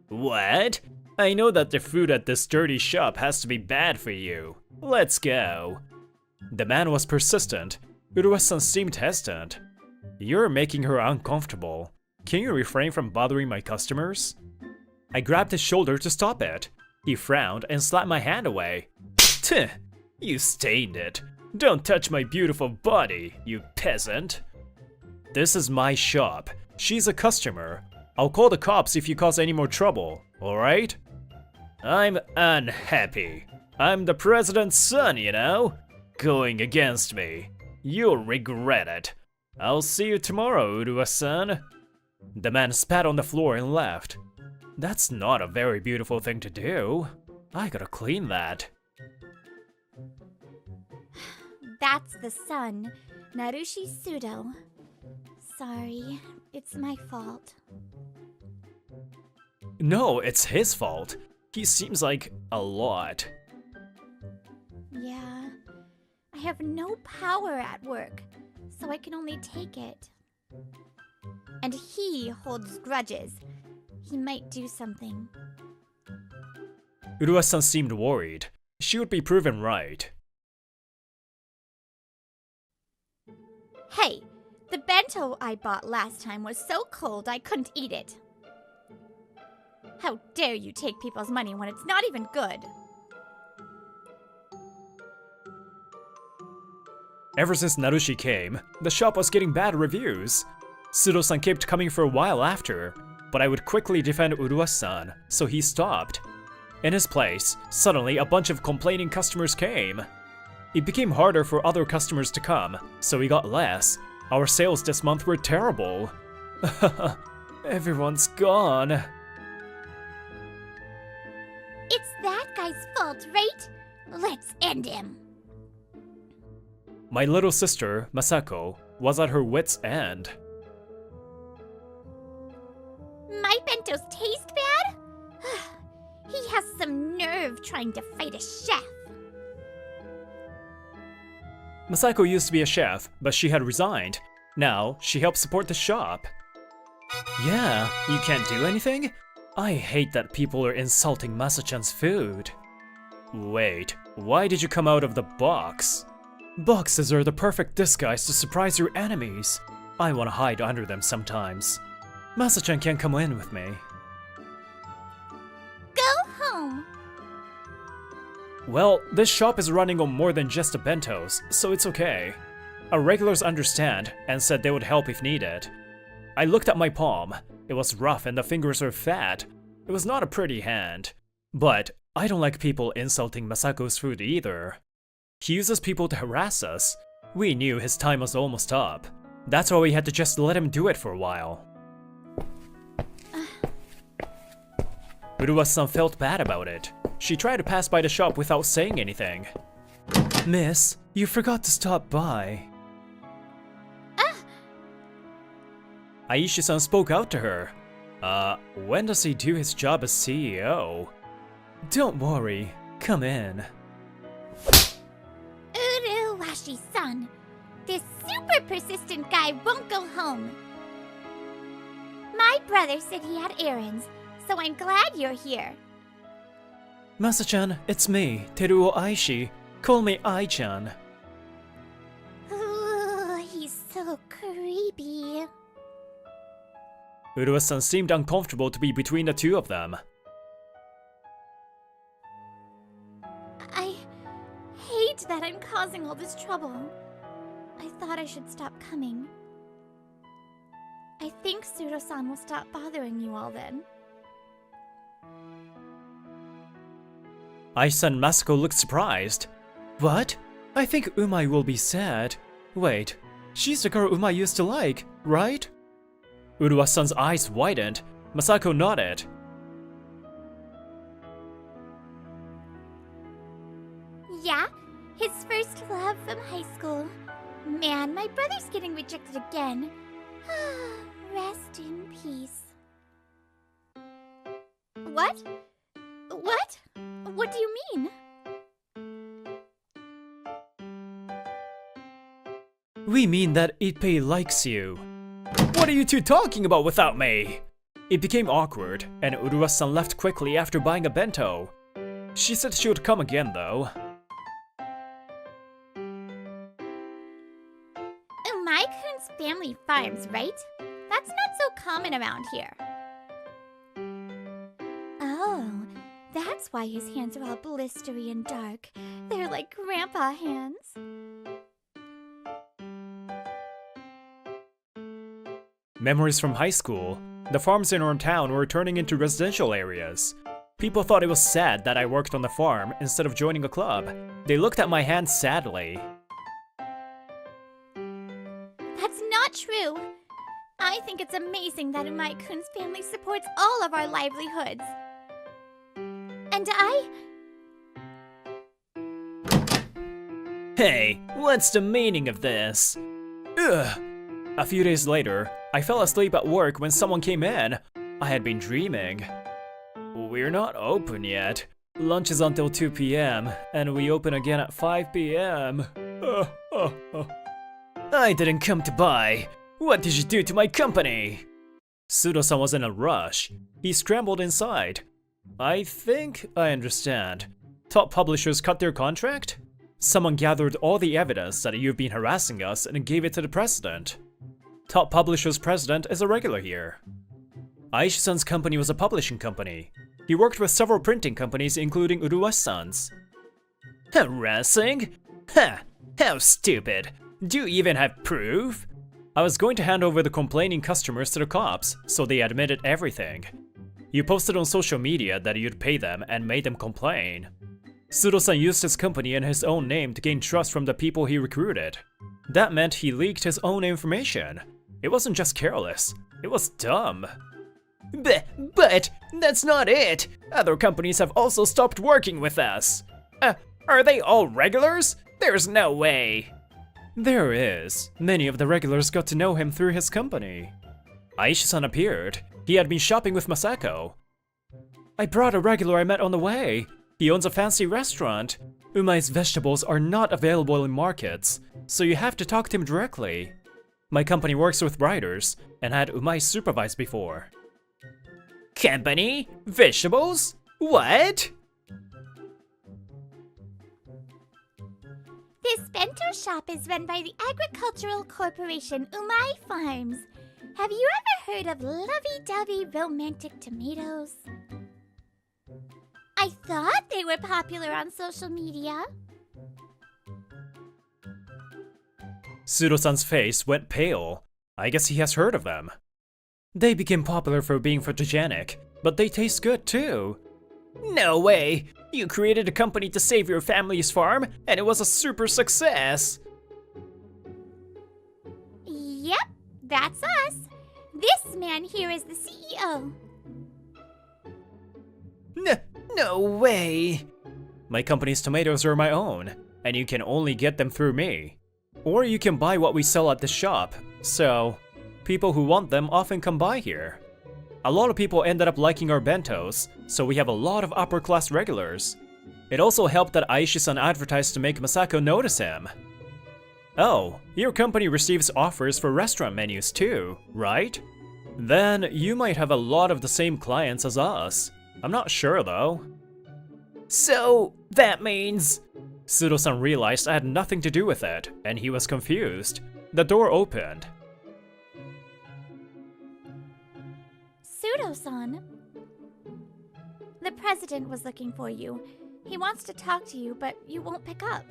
What? I know that the food at this dirty shop has to be bad for you. Let's go. The man was persistent. Uruwashi-san seemed hesitant. You're making her uncomfortable. Can you refrain from bothering my customers? I grabbed his shoulder to stop it. He frowned and slapped my hand away. Tch, you stained it. Don't touch my beautiful body, you peasant. This is my shop. She's a customer. I'll call the cops if you cause any more trouble, alright? I'm unhappy. I'm the president's son, you know? Going against me. You'll regret it. I'll see you tomorrow, Uruwashi-san. The man spat on the floor and left. That's not a very beautiful thing to do. I gotta clean that. That's the son, Narushi Sudo. Sorry, it's my fault. No, it's his fault. He seems like a lot. Yeah, I have no power at work, so I can only take it. And he holds grudges. He might do something. Uruwashi-san seemed worried. She would be proven right. Hey, the bento I bought last time was so cold I couldn't eat it. How dare you take people's money when it's not even good? Ever since Narushi came, the shop was getting bad reviews. Sudo-san kept coming for a while after, but I would quickly defend Uruwashi-san, so he stopped. In his place, suddenly a bunch of complaining customers came. It became harder for other customers to come, so we got less. Our sales this month were terrible. Everyone's gone. It's that guy's fault, right? Let's end him. My little sister, Masako, was at her wit's end. My bentos taste bad? He has some nerve trying to fight a chef. Masako used to be a chef, but she had resigned. Now, she helps support the shop. Yeah, you can't do anything? I hate that people are insulting Masa-chan's food. Wait, why did you come out of the box? Boxes are the perfect disguise to surprise your enemies. I want to hide under them sometimes. Masa-chan can't come in with me. Go home. Well, this shop is running on more than just the bentos, so it's okay. Our regulars understand and said they would help if needed. I looked at my palm. It was rough and the fingers were fat. It was not a pretty hand. But I don't like people insulting Masako's food either. He uses people to harass us. We knew his time was almost up. That's why we had to just let him do it for a while. Uruwa-san felt bad about it. She tried to pass by the shop without saying anything. Miss, you forgot to stop by. Aishi-san spoke out to her. When does he do his job as CEO? Don't worry, come in. Uruwashi-san, this super persistent guy won't go home. My brother said he had errands, so I'm glad you're here. Masa-chan, it's me, Teruo Aishi. Call me Ai-chan. Ooh, he's so creepy. Uruwa-san seemed uncomfortable to be between the two of them. I hate that I'm causing all this trouble. I thought I should stop coming. I think Sudo-san will stop bothering you all then. Aishi-san and Masako looked surprised. What? I think Umai will be sad. Wait, she's the girl Umai used to like, right? Uruwa-san's eyes widened. Masako nodded. Yeah, his first love from high school. Man, my brother's getting rejected again. Rest in peace. What? What? What do you mean? We mean that Ippei likes you. What are you two talking about without me? It became awkward, and Uruwa-san left quickly after buying a bento. She said she would come again though. Umai-kun's family farms, right? That's not so common around here. Oh, that's why his hands are all blistery and dark. They're like grandpa hands. Memories from high school. The farms in our town were turning into residential areas. People thought it was sad that I worked on the farm instead of joining a club. They looked at my hands sadly. That's not true. I think it's amazing that Umai-kun's family supports all of our livelihoods. And Hey, what's the meaning of this? Ugh. A few days later, I fell asleep at work when someone came in. I had been dreaming. We're not open yet. Lunch is until 2 p.m. and we open again at 5 p.m. I didn't come to buy. What did you do to my company? Sudo-san was in a rush. He scrambled inside. I think I understand. Top publishers cut their contract? Someone gathered all the evidence that you've been harassing us and gave it to the president. Top publisher's president is a regular here. Aishi-san's company was a publishing company. He worked with several printing companies including Uruwa-san's. Harassing? Ha! How stupid! Do you even have proof? I was going to hand over the complaining customers to the cops, so they admitted everything. You posted on social media that you'd pay them and made them complain. Sudo-san used his company and his own name to gain trust from the people he recruited. That meant he leaked his own information. It wasn't just careless, it was dumb. But that's not it! Other companies have also stopped working with us. Are they all regulars? There's no way. There is. Many of the regulars got to know him through his company. Aishi-san appeared. He had been shopping with Masako. I brought a regular I met on the way. He owns a fancy restaurant. Umai's vegetables are not available in markets, so you have to talk to him directly. My company works with writers, and had Umai supervised before. Company? Vegetables? What? This bento shop is run by the Agricultural Corporation Umai Farms. Have you ever heard of lovey-dovey romantic tomatoes? I thought they were popular on social media. Sudo-san's face went pale. I guess he has heard of them. They became popular for being photogenic, but they taste good too. No way! You created a company to save your family's farm, and it was a super success! Yep, that's us. This man here is the CEO. No way! My company's tomatoes are my own, and you can only get them through me. Or you can buy what we sell at the shop, so people who want them often come by here. A lot of people ended up liking our bentos, so we have a lot of upper-class regulars. It also helped that Aishi-san advertised to make Masako notice him. Oh, your company receives offers for restaurant menus too, right? Then you might have a lot of the same clients as us. I'm not sure though. So, that means… Sudo-san realized I had nothing to do with it, and he was confused. The door opened. Sudo-san. The president was looking for you. He wants to talk to you, but you won't pick up.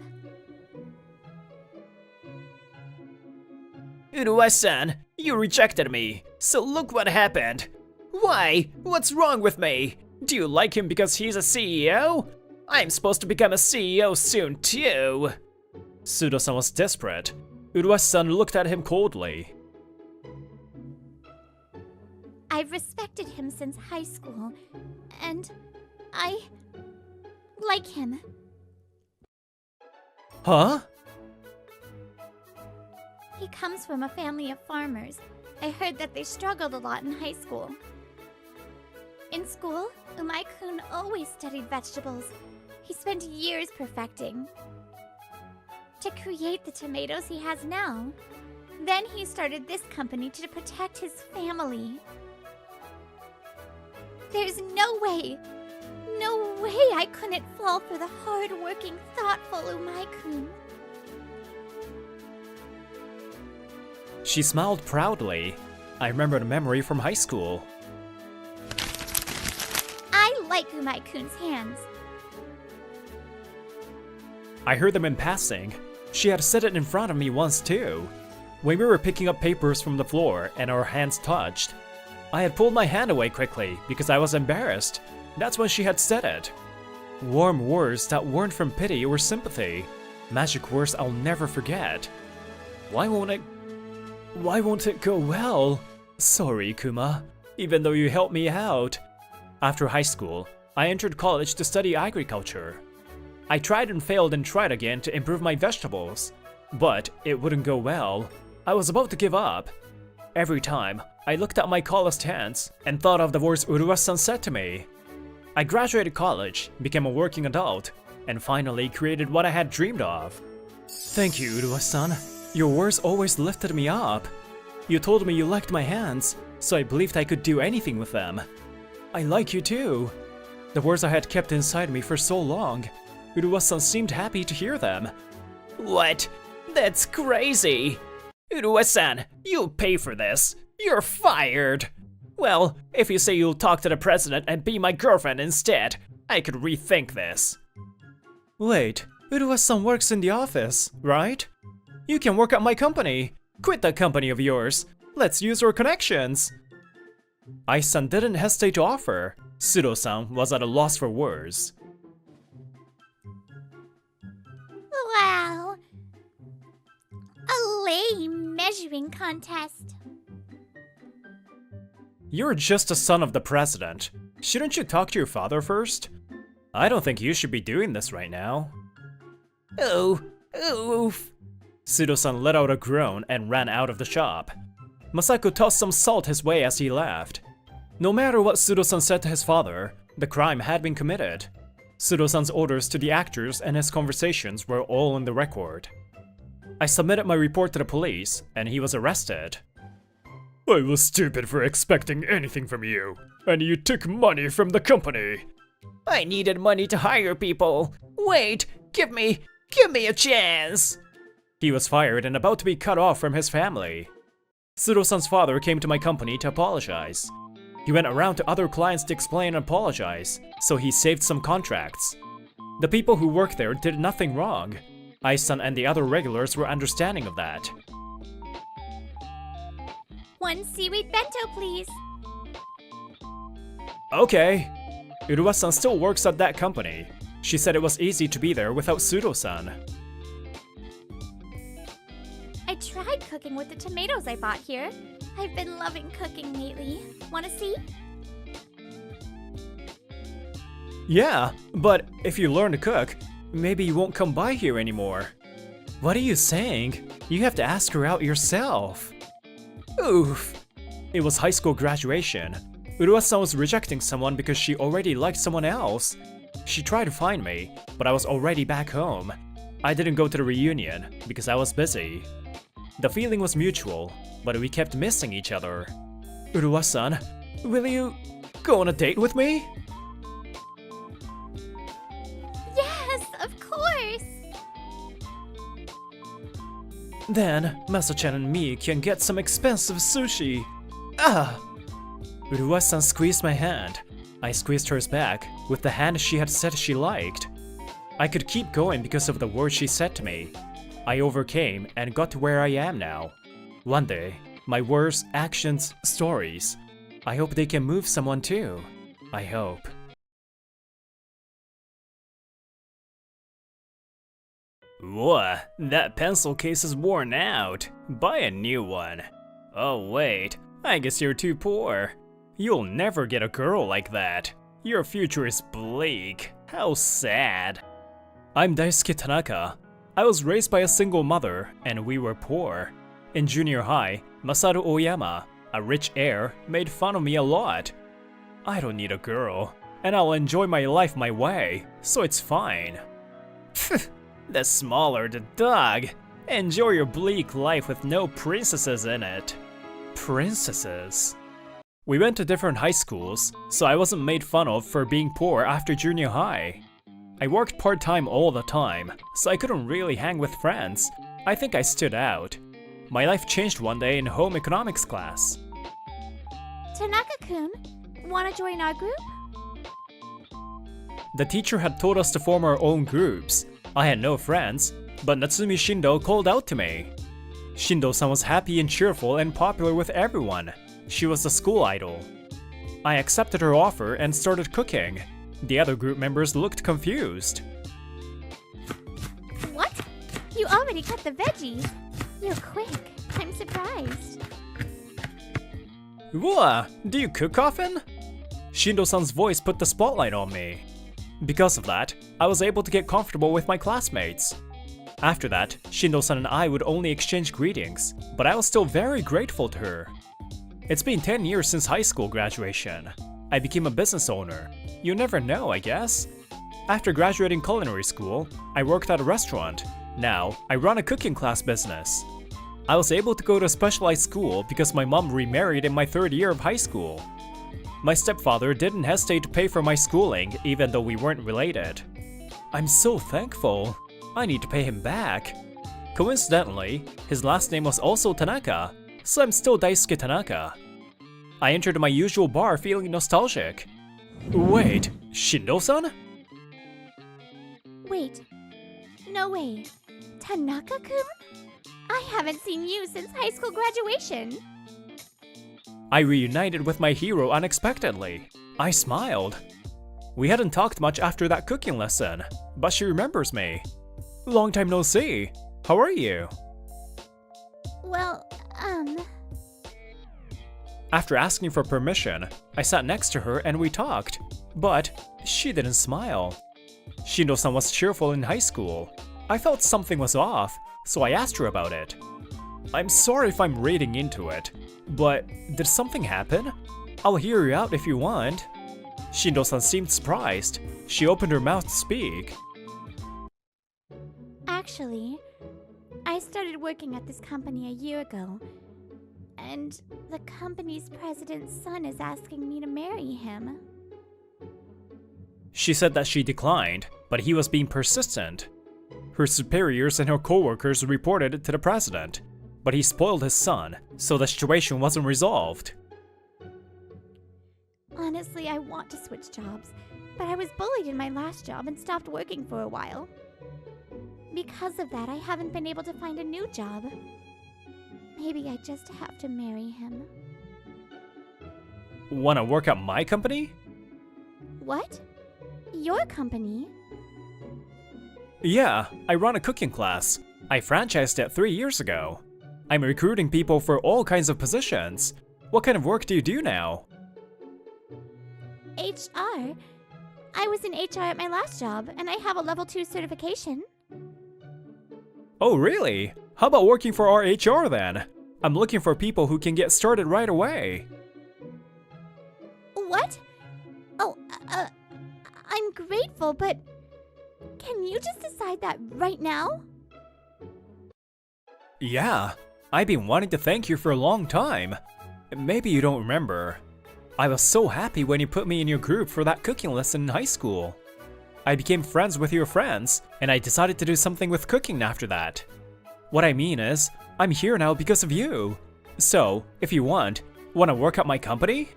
Uruwa-san, you rejected me, so look what happened. Why? What's wrong with me? Do you like him because he's a CEO? I'm supposed to become a CEO soon too. Sudo-san was desperate. Uruwa-san looked at him coldly. I've respected him since high school, and I like him. Huh? He comes from a family of farmers. I heard that they struggled a lot in high school. In school, Umai-kun always studied vegetables. He spent years perfecting to create the tomatoes he has now. Then he started this company to protect his family. There's no way I couldn't fall for the hard-working, thoughtful Umai-kun. She smiled proudly. I remembered a memory from high school. I like Umai-kun's hands. I heard them in passing. She had said it in front of me once too. When we were picking up papers from the floor and our hands touched, I had pulled my hand away quickly because I was embarrassed. That's when she had said it. Warm words that weren't from pity or sympathy. Magic words I'll never forget. Why won't it go well? Sorry, Kuma, even though you helped me out. After high school, I entered college to study agriculture. I tried and failed and tried again to improve my vegetables, but it wouldn't go well. I was about to give up. Every time, I looked at my calloused hands and thought of the words Uruwa-san said to me. I graduated college, became a working adult, and finally created what I had dreamed of. Thank you, Uruwa-san. Your words always lifted me up. You told me you liked my hands, so I believed I could do anything with them. I like you too. The words I had kept inside me for so long. Uruwa-san seemed happy to hear them. What? That's crazy! Uruwa-san, you'll pay for this. You're fired! Well, if you say you'll talk to the president and be my girlfriend instead, I could rethink this. Wait, Uruwa-san works in the office, right? You can work at my company. Quit that company of yours. Let's use our connections. Ai-san didn't hesitate to offer. Sudo-san was at a loss for words. Wow. A lame measuring contest. You're just a son of the president. Shouldn't you talk to your father first? I don't think you should be doing this right now. Oh, oof. Sudo-san let out a groan and ran out of the shop. Masako tossed some salt his way as he left. No matter what Sudo-san said to his father, the crime had been committed. Sudo-san's orders to the actors and his conversations were all in the record. I submitted my report to the police, and he was arrested. I was stupid for expecting anything from you, and you took money from the company. I needed money to hire people. Wait, give me a chance. He was fired and about to be cut off from his family. Sudo-san's father came to my company to apologize. He went around to other clients to explain and apologize, so he saved some contracts. The people who worked there did nothing wrong. Ai-san and the other regulars were understanding of that. 1 seaweed bento, please. Okay. Uruwa-san still works at that company. She said it was easy to be there without Sudo-san. I tried cooking with the tomatoes I bought here. I've been loving cooking lately. Wanna see? Yeah, but if you learn to cook, maybe you won't come by here anymore. What are you saying? You have to ask her out yourself. Oof. It was high school graduation. Uruwa-san was rejecting someone because she already liked someone else. She tried to find me, but I was already back home. I didn't go to the reunion because I was busy. The feeling was mutual, but we kept missing each other. Uruwa-san, will you go on a date with me? Yes, of course! Then, Masa-chan and me can get some expensive sushi. Ah! Uruwa-san squeezed my hand. I squeezed hers back, with the hand she had said she liked. I could keep going because of the words she said to me. I overcame and got to where I am now. One day, my words, actions, stories. I hope they can move someone too. I hope. Whoa, that pencil case is worn out. Buy a new one. Oh wait, I guess you're too poor. You'll never get a girl like that. Your future is bleak. How sad. I'm Daisuke Tanaka. I was raised by a single mother, and we were poor. In junior high, Masaru Oyama, a rich heir, made fun of me a lot. I don't need a girl, and I'll enjoy my life my way, so it's fine. The smaller the dog. Enjoy your bleak life with no princesses in it. Princesses? We went to different high schools, so I wasn't made fun of for being poor after junior high. I worked part-time all the time, so I couldn't really hang with friends. I think I stood out. My life changed one day in home economics class. Tanaka-kun, wanna join our group? The teacher had told us to form our own groups. I had no friends, but Natsumi Shindo called out to me. Shindo-san was happy and cheerful and popular with everyone. She was the school idol. I accepted her offer and started cooking. The other group members looked confused. What? You already cut the veggies? You're quick. I'm surprised. Whoa, do you cook often? Shindo-san's voice put the spotlight on me. Because of that, I was able to get comfortable with my classmates. After that, Shindo-san and I would only exchange greetings, but I was still very grateful to her. It's been 10 years since high school graduation. I became a business owner. You never know, I guess. After graduating culinary school, I worked at a restaurant. Now, I run a cooking class business. I was able to go to a specialized school because my mom remarried in my 3rd year of high school. My stepfather didn't hesitate to pay for my schooling even though we weren't related. I'm so thankful. I need to pay him back. Coincidentally, his last name was also Tanaka, so I'm still Daisuke Tanaka. I entered my usual bar feeling nostalgic. Wait, Shindo-san? Wait. No way. Tanaka-kun? I haven't seen you since high school graduation. I reunited with my hero unexpectedly. I smiled. We hadn't talked much after that cooking lesson, but she remembers me. Long time no see. How are you? Well, After asking for permission, I sat next to her and we talked, but she didn't smile. Shindo-san was cheerful in high school. I felt something was off, so I asked her about it. I'm sorry if I'm reading into it, but did something happen? I'll hear you out if you want. Shindo-san seemed surprised. She opened her mouth to speak. Actually, I started working at this company a year ago, and the company's president's son is asking me to marry him. She said that she declined, but he was being persistent. Her superiors and her coworkers reported it to the president, but he spoiled his son, so the situation wasn't resolved. Honestly, I want to switch jobs, but I was bullied in my last job and stopped working for a while. Because of that, I haven't been able to find a new job. Maybe I just have to marry him. Wanna work at my company? What? Your company? Yeah, I run a cooking class. I franchised it 3 years ago. I'm recruiting people for all kinds of positions. What kind of work do you do now? HR? I was in HR at my last job, and I have a level 2 certification. Oh really? How about working for our HR then? I'm looking for people who can get started right away. What? Oh, I'm grateful, but can you just decide that right now? Yeah, I've been wanting to thank you for a long time. Maybe you don't remember. I was so happy when you put me in your group for that cooking lesson in high school. I became friends with your friends, and I decided to do something with cooking after that. What I mean is, I'm here now because of you. So, if you wanna work at my company?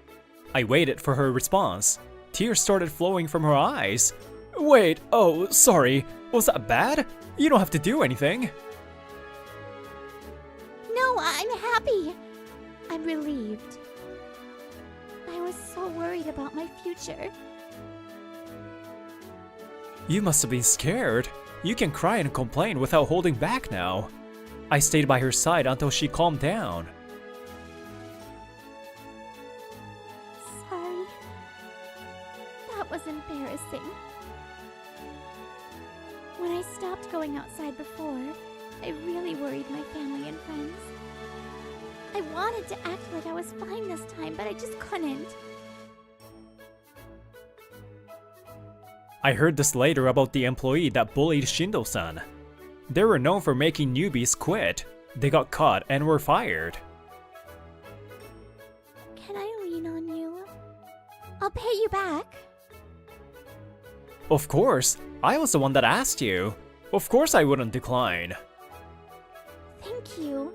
I waited for her response. Tears started flowing from her eyes. Wait, oh, sorry. Was that bad? You don't have to do anything. No, I'm happy. I'm relieved. I was so worried about my future. You must have been scared. You can cry and complain without holding back now. I stayed by her side until she calmed down. Sorry. That was embarrassing. When I stopped going outside before, I really worried my family and friends. I wanted to act like I was fine this time, but I just couldn't. I heard this later about the employee that bullied Shindo-san. They were known for making newbies quit. They got caught and were fired. Can I lean on you? I'll pay you back. Of course, I was the one that asked you. Of course I wouldn't decline. Thank you.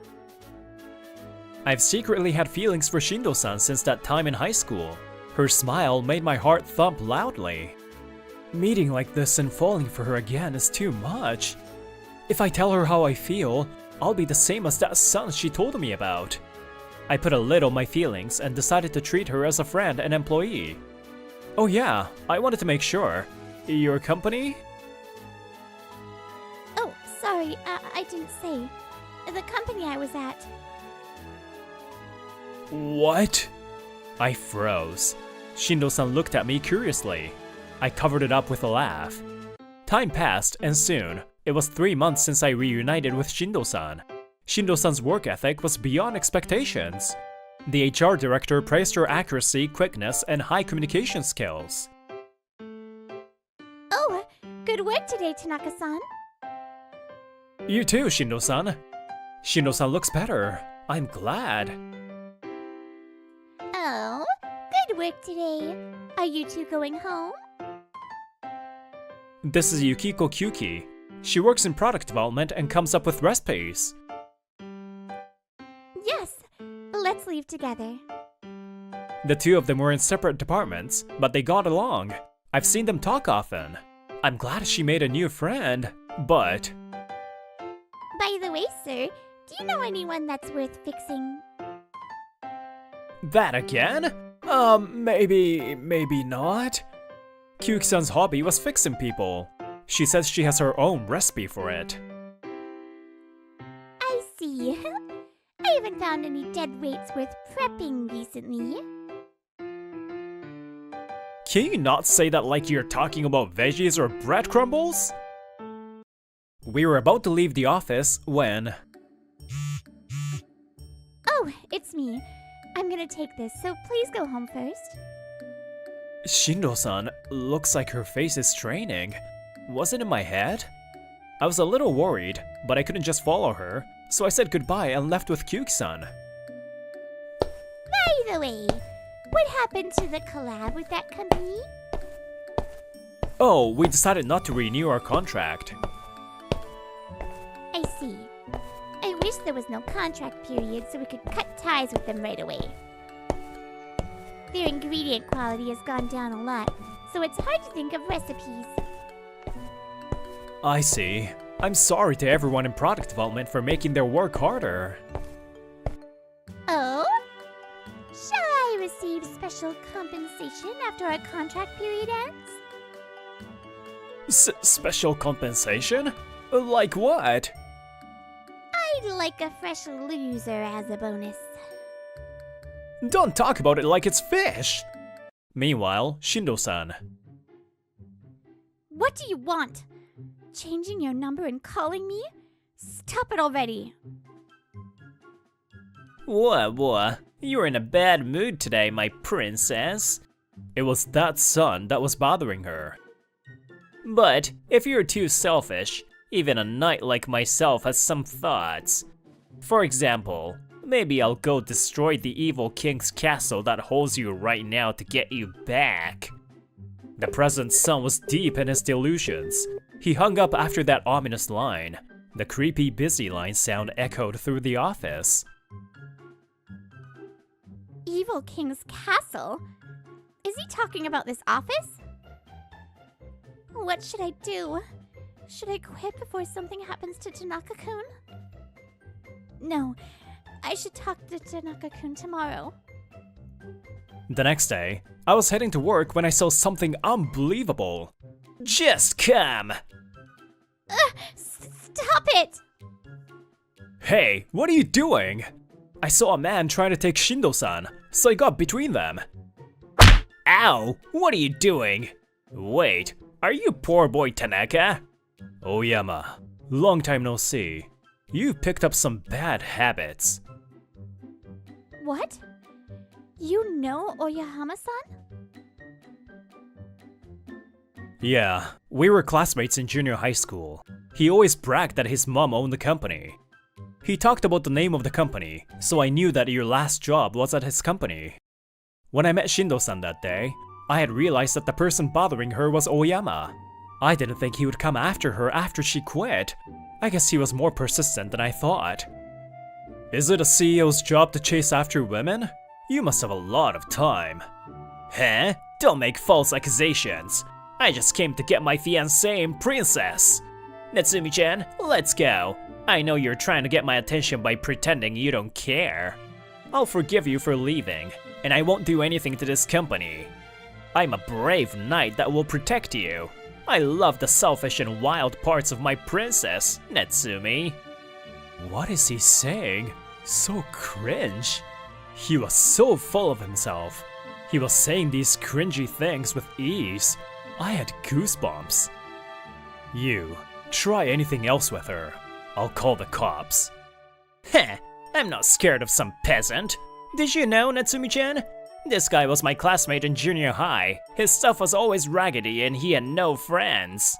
I've secretly had feelings for Shindo-san since that time in high school. Her smile made my heart thump loudly. Meeting like this and falling for her again is too much. If I tell her how I feel, I'll be the same as that son she told me about. I put a lid on my feelings and decided to treat her as a friend and employee. Oh yeah, I wanted to make sure. Your company? Oh, sorry, I didn't say. The company I was at. What? I froze. Shindo-san looked at me curiously. I covered it up with a laugh. Time passed, and soon, it was 3 months since I reunited with Shindo-san. Shindo-san's work ethic was beyond expectations. The HR director praised her accuracy, quickness, and high communication skills. Oh, good work today, Tanaka-san. You too, Shindo-san. Shindo-san looks better. I'm glad. Oh, good work today. Are you two going home? This is Yukiko Kyuki. She works in product development and comes up with recipes. Yes, let's leave together. The two of them were in separate departments, but they got along. I've seen them talk often. I'm glad she made a new friend, but... By the way, sir, do you know anyone that's worth fixing? That again? Maybe not. Kyuki-san's hobby was fixing people. She says she has her own recipe for it. I see. I haven't found any dead weights worth prepping recently. Can you not say that like you're talking about veggies or bread crumbles? We were about to leave the office when... Oh, it's me. I'm gonna take this, so please go home first. Shindo-san looks like her face is straining. Was it in my head? I was a little worried, but I couldn't just follow her, so I said goodbye and left with Kyuki-san. By the way, what happened to the collab with that company? Oh, we decided not to renew our contract. I see. I wish there was no contract period so we could cut ties with them right away. Their ingredient quality has gone down a lot, so it's hard to think of recipes. I see. I'm sorry to everyone in product development for making their work harder. Oh? Shall I receive special compensation after our contract period ends? Special compensation? Like what? I'd like a fresh loser as a bonus. Don't talk about it like it's fish! Meanwhile, Shindo-san. What do you want? Changing your number and calling me? Stop it already! What? You're in a bad mood today, my princess. It was that son that was bothering her. But if you're too selfish, even a knight like myself has some thoughts. For example, maybe I'll go destroy the evil king's castle that holds you right now to get you back. The president's son was deep in his delusions. He hung up after that ominous line. The creepy busy line sound echoed through the office. Evil King's Castle? Is he talking about this office? What should I do? Should I quit before something happens to Tanaka-kun? No, I should talk to Tanaka-kun tomorrow. The next day, I was heading to work when I saw something unbelievable. Just come! Stop it! Hey, what are you doing? I saw a man trying to take Shindo-san, so I got between them. Ow! What are you doing? Wait, are you poor boy Tanaka? Oyama, long time no see. You've picked up some bad habits. What? You know Oyahama-san? Yeah, we were classmates in junior high school. He always bragged that his mom owned the company. He talked about the name of the company, so I knew that your last job was at his company. When I met Shindo-san that day, I had realized that the person bothering her was Oyama. I didn't think he would come after her after she quit. I guess he was more persistent than I thought. Is it a CEO's job to chase after women? You must have a lot of time. Huh? Don't make false accusations. I just came to get my fiancée and princess. Natsumi-chan, let's go. I know you're trying to get my attention by pretending you don't care. I'll forgive you for leaving, and I won't do anything to this company. I'm a brave knight that will protect you. I love the selfish and wild parts of my princess, Natsumi. What is he saying? So cringe. He was so full of himself. He was saying these cringy things with ease. I had goosebumps. You, try anything else with her. I'll call the cops. Heh, I'm not scared of some peasant. Did you know, Natsumi-chan? This guy was my classmate in junior high. His stuff was always raggedy and he had no friends.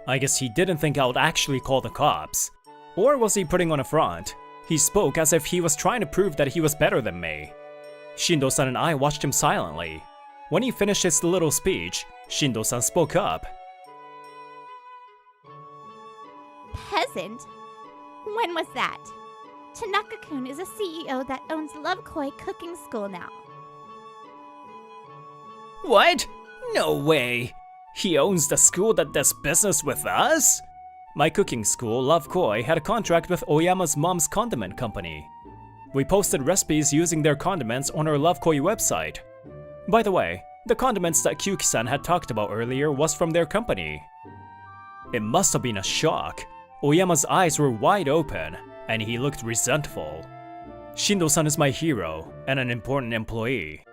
I guess he didn't think I would actually call the cops. Or was he putting on a front? He spoke as if he was trying to prove that he was better than me. Shindo-san and I watched him silently. When he finished his little speech, Shindo-san spoke up. Peasant? When was that? Tanaka-kun is a CEO that owns Love Koi Cooking School now. What? No way! He owns the school that does business with us? My cooking school, Love Koi, had a contract with Oyama's mom's condiment company. We posted recipes using their condiments on our Love Koi website. By the way, the condiments that Kyuki-san had talked about earlier was from their company. It must have been a shock. Oyama's eyes were wide open, and he looked resentful. Shindo-san is my hero and an important employee.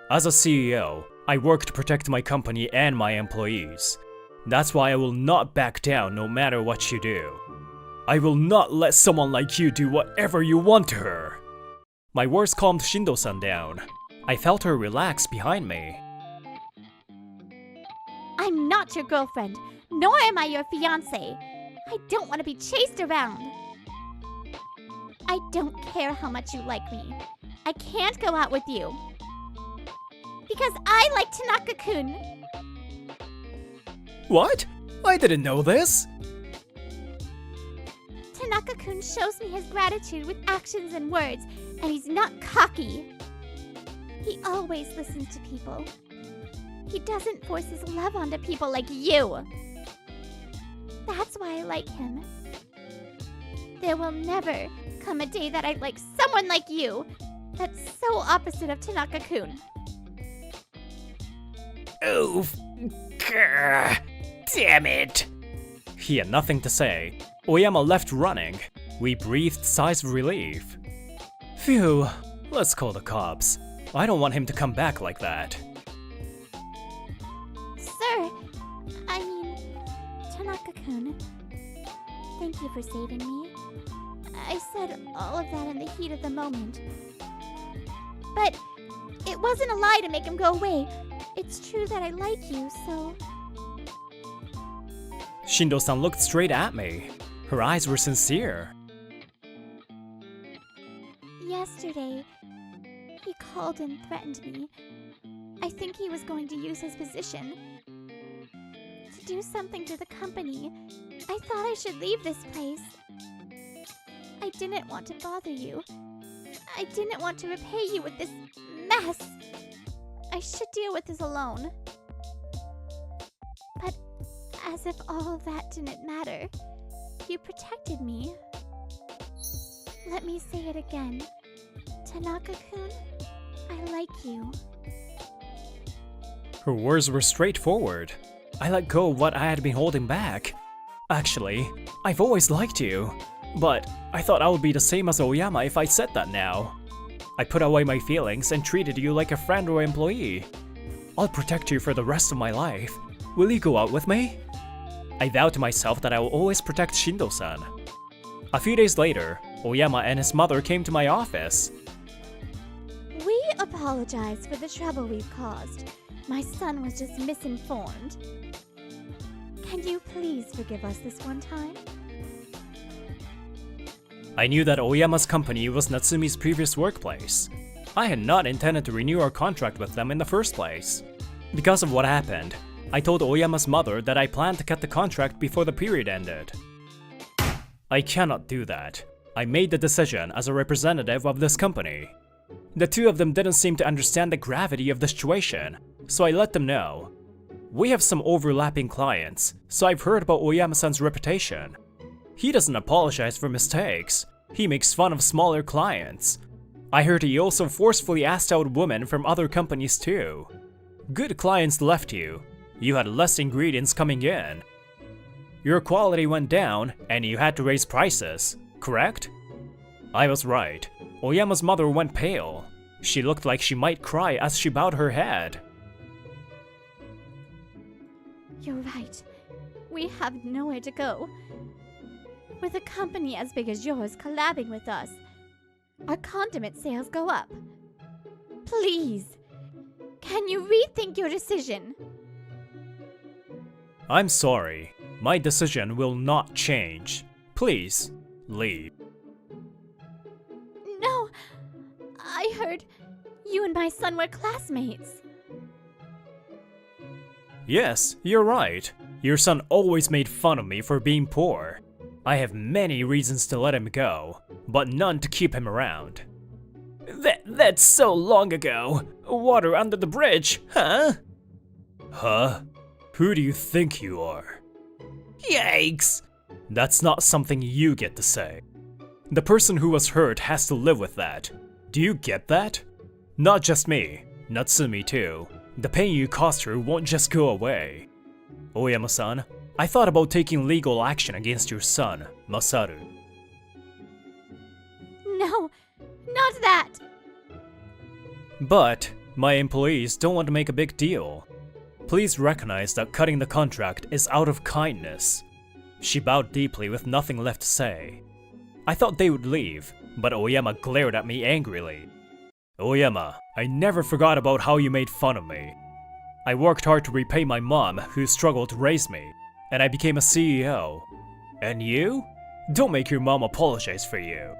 As a CEO, I work to protect my company and my employees. That's why I will not back down no matter what you do. I will not let someone like you do whatever you want to her. My words calmed Shindo-san down. I felt her relax behind me. I'm not your girlfriend, nor am I your fiancé. I don't want to be chased around. I don't care how much you like me. I can't go out with you. Because I like Tanaka-kun. What? I didn't know this. Tanaka-kun shows me his gratitude with actions and words, and he's not cocky. He always listens to people. He doesn't force his love onto people like you. That's why I like him. There will never come a day that I like someone like you. That's so opposite of Tanaka-kun. Oof. Grr. Damn it. He had nothing to say. Oyama left running. We breathed sighs of relief. Phew, let's call the cops. I don't want him to come back like that. Sir, I mean, Tanaka-kun, thank you for saving me. I said all of that in the heat of the moment. But it wasn't a lie to make him go away. It's true that I like you, so... Shindo-san looked straight at me. Her eyes were sincere. Yesterday, he called and threatened me. I think he was going to use his position to do something to the company. I thought I should leave this place. I didn't want to bother you. I didn't want to repay you with this mess. I should deal with this alone. But as if all of that didn't matter, you protected me. Let me say it again. Tanaka-kun, I like you. Her words were straightforward. I let go of what I had been holding back. Actually, I've always liked you. But I thought I would be the same as Oyama if I said that now. I put away my feelings and treated you like a friend or employee. I'll protect you for the rest of my life. Will you go out with me? I vowed to myself that I will always protect Shindo-san. A few days later, Oyama and his mother came to my office. We apologize for the trouble we've caused. My son was just misinformed. Can you please forgive us this one time? I knew that Oyama's company was Natsumi's previous workplace. I had not intended to renew our contract with them in the first place. Because of what happened, I told Oyama's mother that I planned to cut the contract before the period ended. I cannot do that. I made the decision as a representative of this company. The two of them didn't seem to understand the gravity of the situation, so I let them know. We have some overlapping clients, so I've heard about Oyama-san's reputation. He doesn't apologize for mistakes. He makes fun of smaller clients. I heard he also forcefully asked out women from other companies too. Good clients left you. You had less ingredients coming in. Your quality went down and you had to raise prices, correct? I was right. Oyama's mother went pale. She looked like she might cry as she bowed her head. You're right. We have nowhere to go. With a company as big as yours collabing with us, our condiment sales go up. Please, can you rethink your decision? I'm sorry. My decision will not change. Please, leave. No, I heard you and my son were classmates. Yes, you're right. Your son always made fun of me for being poor. I have many reasons to let him go, but none to keep him around. That's so long ago. Water under the bridge, huh? Huh? Who do you think you are? Yikes! That's not something you get to say. The person who was hurt has to live with that. Do you get that? Not just me, Natsumi too. The pain you caused her won't just go away. Oyama-san, I thought about taking legal action against your son, Masaru. No, not that! But my employees don't want to make a big deal. Please recognize that cutting the contract is out of kindness. She bowed deeply with nothing left to say. I thought they would leave, but Oyama glared at me angrily. Oyama, I never forgot about how you made fun of me. I worked hard to repay my mom, who struggled to raise me, and I became a CEO. And you? Don't make your mom apologize for you.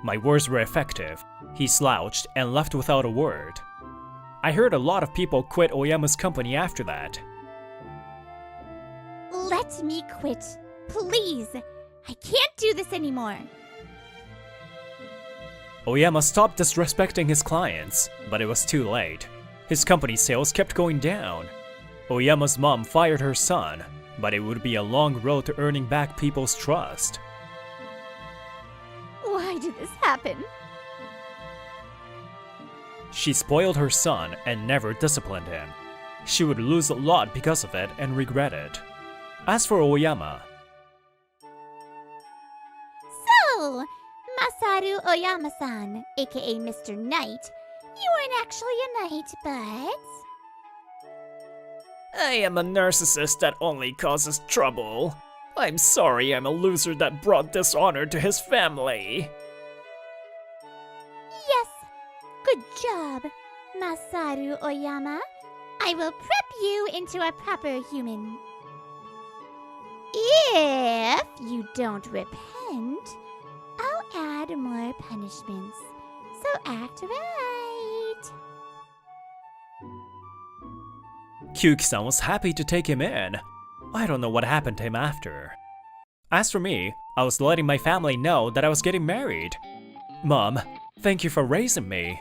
My words were effective. He slouched and left without a word. I heard a lot of people quit Oyama's company after that. Let me quit, please. I can't do this anymore. Oyama stopped disrespecting his clients, but it was too late. His company's sales kept going down. Oyama's mom fired her son, but it would be a long road to earning back people's trust. Why did this happen? She spoiled her son and never disciplined him. She would lose a lot because of it and regret it. As for Oyama, So, Masaru Oyama-san, aka Mr. Knight, you weren't actually a knight, but... I am a narcissist that only causes trouble. I'm sorry I'm a loser that brought dishonor to his family. Yes, good job, Masaru Oyama. I will prep you into a proper human. If you don't repent, I'll add more punishments. So act right. Kyuki-san was happy to take him in. I don't know what happened to him after. As for me, I was letting my family know that I was getting married. Mom, thank you for raising me.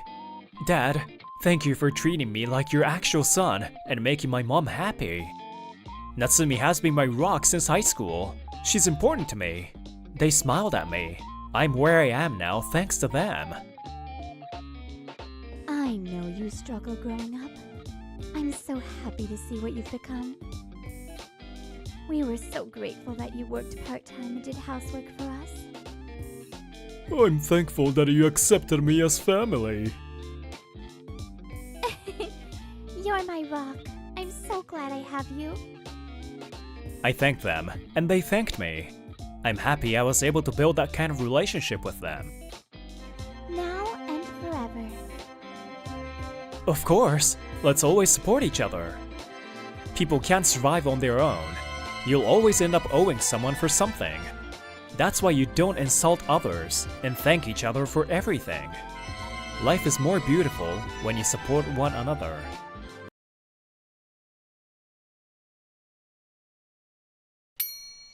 Dad, thank you for treating me like your actual son and making my mom happy. Natsumi has been my rock since high school. She's important to me. They smiled at me. I'm where I am now thanks to them. I know you struggle growing up. I'm so happy to see what you've become. We were so grateful that you worked part-time and did housework for us. I'm thankful that you accepted me as family. You're my rock. I'm so glad I have you. I thanked them, and they thanked me. I'm happy I was able to build that kind of relationship with them. Now and forever. Of course, let's always support each other. People can't survive on their own. You'll always end up owing someone for something. That's why you don't insult others and thank each other for everything. Life is more beautiful when you support one another.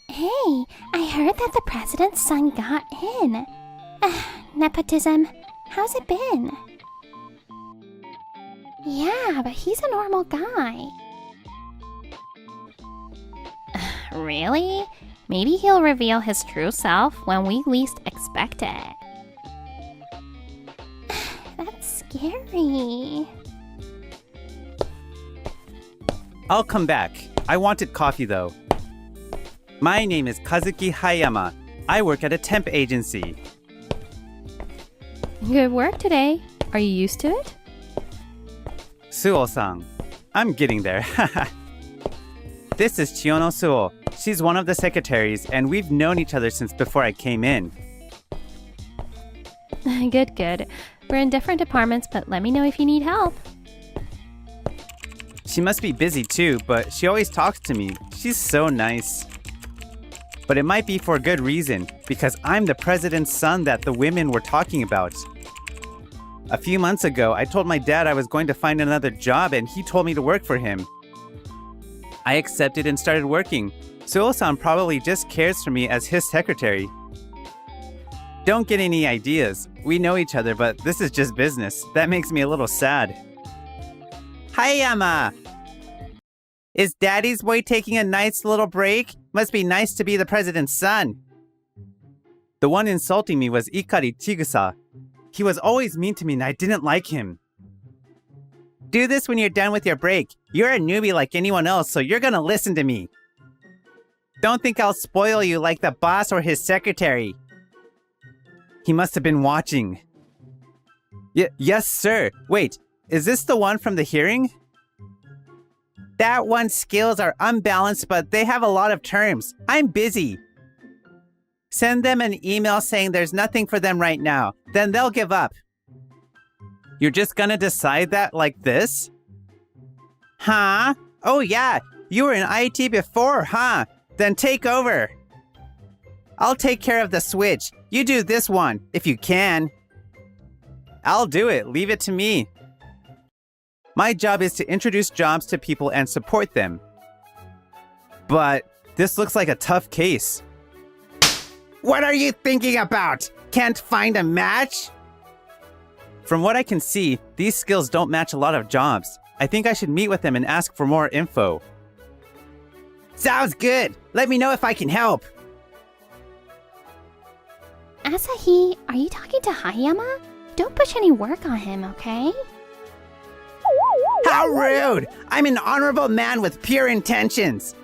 Hey, I heard that the president's son got in. Nepotism. How's it been? Yeah, but he's a normal guy. Really? Maybe he'll reveal his true self when we least expect it. That's scary. I'll come back. I wanted coffee though. My name is Kazuki Hayama. I work at a temp agency. Good work today. Are you used to it? Suo-san. I'm getting there. This is Chiono Suo. She's one of the secretaries, and we've known each other since before I came in. Good. We're in different departments, but let me know if you need help. She must be busy too, but she always talks to me. She's so nice. But it might be for a good reason, because I'm the president's son that the women were talking about. A few months ago, I told my dad I was going to find another job and he told me to work for him. I accepted and started working. Suo-san probably just cares for me as his secretary. Don't get any ideas. We know each other, but this is just business. That makes me a little sad. Hayama! Is Daddy's boy taking a nice little break? Must be nice to be the president's son. The one insulting me was Ikari Chigusa. He was always mean to me and I didn't like him. Do this when you're done with your break. You're a newbie like anyone else, so you're gonna listen to me. Don't think I'll spoil you like the boss or his secretary. He must have been watching. Yes, sir. Wait, is this the one from the hearing? That one's skills are unbalanced, but they have a lot of terms. I'm busy. Send them an email saying there's nothing for them right now. Then they'll give up. You're just gonna decide that like this? Huh? Oh yeah, you were in IT before, huh? Then take over. I'll take care of the switch. You do this one, if you can. I'll do it. Leave it to me. My job is to introduce jobs to people and support them. But this looks like a tough case. What are you thinking about? Can't find a match? From what I can see, these skills don't match a lot of jobs. I think I should meet with them and ask for more info. Sounds good. Let me know if I can help. Asahi, are you talking to Hayama? Don't push any work on him, okay? How rude! I'm an honorable man with pure intentions.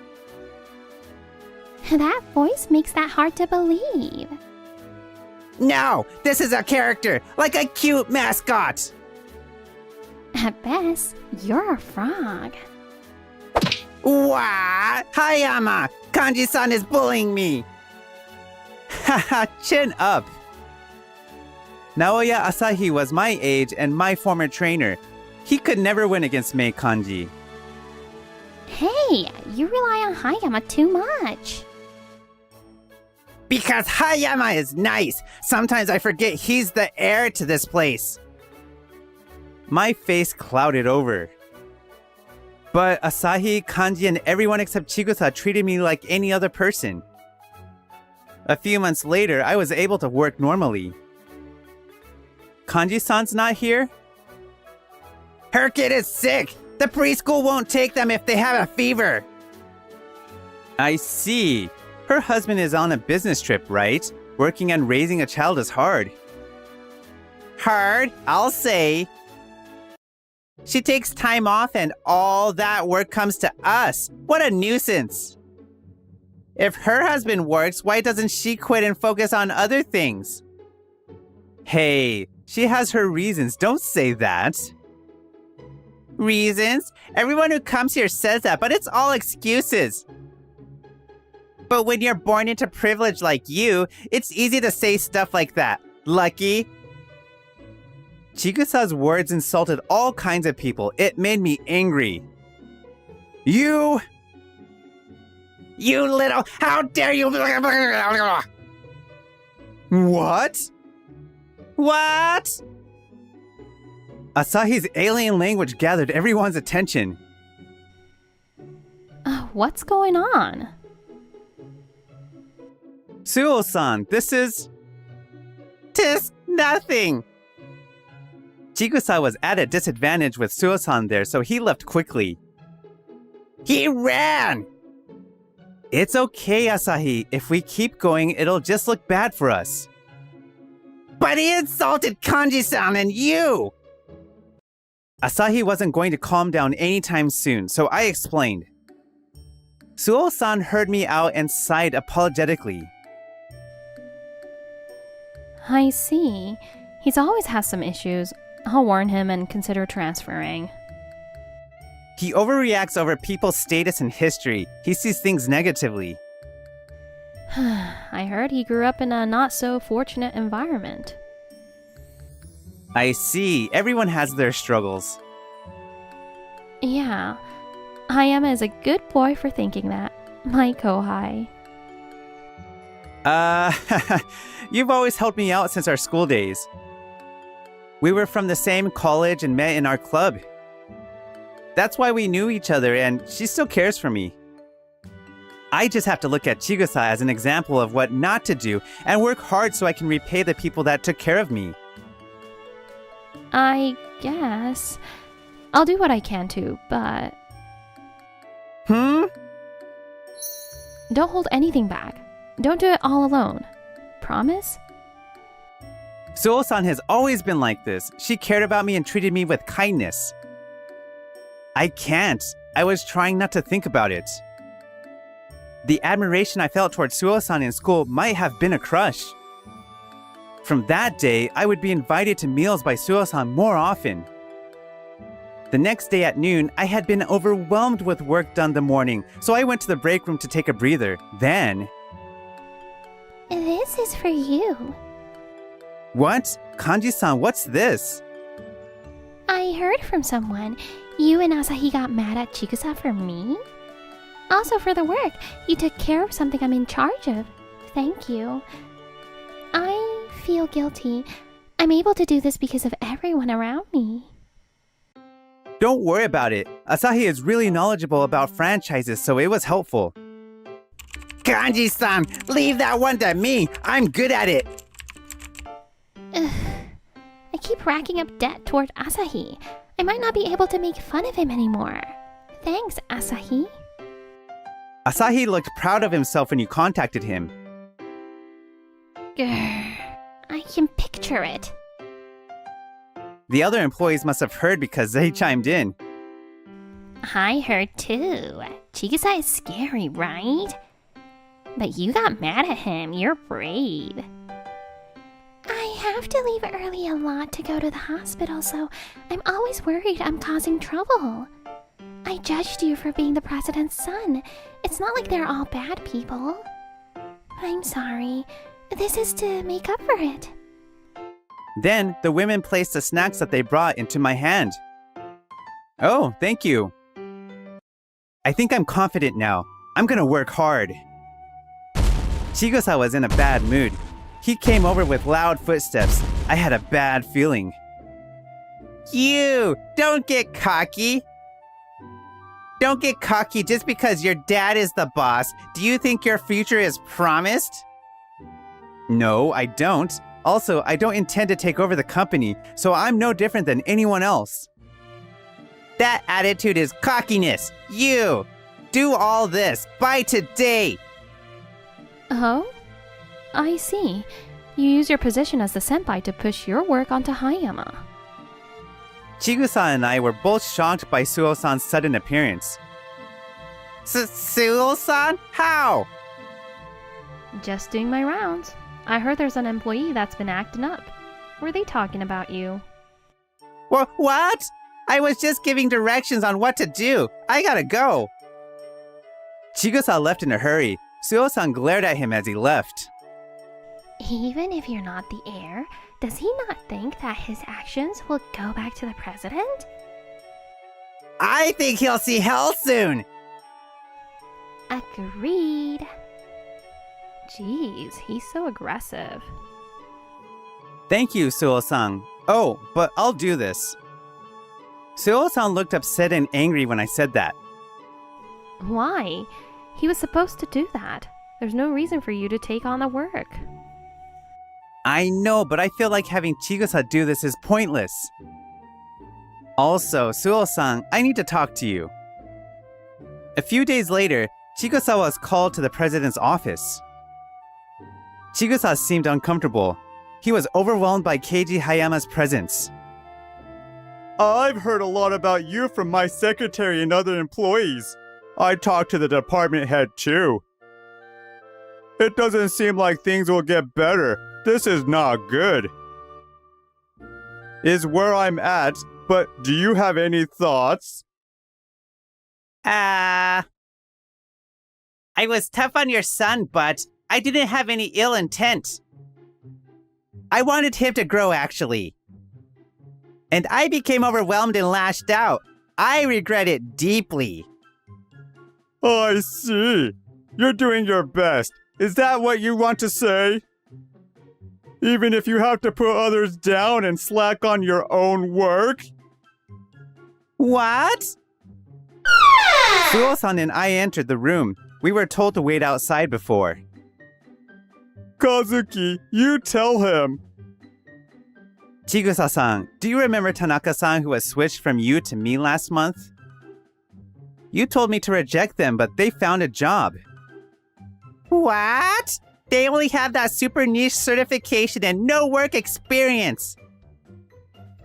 That voice makes that hard to believe. No, this is a character, like a cute mascot. At best, you're a frog. What? Hayama! Kanji-san is bullying me! Haha, chin up! Naoya Asahi was my age and my former trainer. He could never win against Mei Kanji. Hey, you rely on Hayama too much. Because Hayama is nice! Sometimes I forget he's the heir to this place. My face clouded over. But Asahi, Kanji, and everyone except Chigusa treated me like any other person. A few months later, I was able to work normally. Kanji-san's not here? Her kid is sick! The preschool won't take them if they have a fever! I see. Her husband is on a business trip, right? Working and raising a child is hard. Hard, I'll say. She takes time off and all that work comes to us. What a nuisance. If her husband works, why doesn't she quit and focus on other things? Hey, she has her reasons. Don't say that. Reasons? Everyone who comes here says that, but it's all excuses. But when you're born into privilege like you, it's easy to say stuff like that. Lucky. Chigusa's words insulted all kinds of people. It made me angry. You little... How dare you... What? What? Asahi's alien language gathered everyone's attention. What's going on? Suo-san, this is... Tis nothing! Chigusa was at a disadvantage with Suo-san there, so he left quickly. He ran! It's okay, Asahi. If we keep going, it'll just look bad for us. But he insulted Kanji-san and you! Asahi wasn't going to calm down anytime soon, so I explained. Suo-san heard me out and sighed apologetically. I see. He's always has some issues. I'll warn him and consider transferring. He overreacts over people's status and history. He sees things negatively. I heard he grew up in a not-so-fortunate environment. I see. Everyone has their struggles. Yeah. Hayama is a good boy for thinking that. My kohai. You've always helped me out since our school days. We were from the same college and met in our club. That's why we knew each other, and she still cares for me. I just have to look at Chigusa as an example of what not to do and work hard so I can repay the people that took care of me. I guess. I'll do what I can too, but... Don't hold anything back. Don't do it all alone. Promise? Suo-san has always been like this. She cared about me and treated me with kindness. I can't. I was trying not to think about it. The admiration I felt towards Suo-san in school might have been a crush. From that day, I would be invited to meals by Suo-san more often. The next day at noon, I had been overwhelmed with work done the morning, so I went to the break room to take a breather. Then... This is for you. What? Kanji-san, what's this? I heard from someone. You and Asahi got mad at Chigusa for me? Also for the work. You took care of something I'm in charge of. Thank you. I feel guilty. I'm able to do this because of everyone around me. Don't worry about it. Asahi is really knowledgeable about franchises, so it was helpful. Kanji-san, leave that one to me. I'm good at it. Ugh. I keep racking up debt toward Asahi. I might not be able to make fun of him anymore. Thanks, Asahi. Asahi looked proud of himself when you contacted him. Grr. I can picture it. The other employees must have heard because they chimed in. I heard too. Chigusa is scary, right? But you got mad at him. You're brave. I have to leave early a lot to go to the hospital, so I'm always worried I'm causing trouble. I judged you for being the president's son. It's not like they're all bad people. I'm sorry. This is to make up for it. Then the women placed the snacks that they brought into my hand. Oh, thank you. I think I'm confident now. I'm gonna work hard. Chigusa was in a bad mood. He came over with loud footsteps. I had a bad feeling. You! Don't get cocky! Don't get cocky just because your dad is the boss. Do you think your future is promised? No, I don't. Also, I don't intend to take over the company, so I'm no different than anyone else. That attitude is cockiness. You! Do all this by today! Oh? I see. You use your position as the senpai to push your work onto Hayama. Chigusa and I were both shocked by Suo-san's sudden appearance. Suo-san? How? Just doing my rounds. I heard there's an employee that's been acting up. Were they talking about you? What? I was just giving directions on what to do. I gotta go. Chigusa left in a hurry. Suo-san glared at him as he left. Even if you're not the heir, does he not think that his actions will go back to the president? I think he'll see hell soon. Agreed. Jeez, he's so aggressive. Thank you, Suo-san. Oh, but I'll do this. Suo-san looked upset and angry when I said that. Why? He was supposed to do that. There's no reason for you to take on the work. I know, but I feel like having Chigusa do this is pointless. Also, Suo-san, I need to talk to you. A few days later, Chigusa was called to the president's office. Chigusa seemed uncomfortable. He was overwhelmed by Keiji Hayama's presence. I've heard a lot about you from my secretary and other employees. I talked to the department head too. It doesn't seem like things will get better. This is not good. Is where I'm at, but do you have any thoughts? I was tough on your son, but I didn't have any ill intent. I wanted him to grow, actually. And I became overwhelmed and lashed out. I regret it deeply. I see. You're doing your best. Is that what you want to say? Even if you have to put others down and slack on your own work? What? Suo-san and I entered the room. We were told to wait outside before. Kazuki, you tell him. Chigusa-san, do you remember Tanaka-san who was switched from you to me last month? You told me to reject them, but they found a job. What? They only have that super niche certification and no work experience.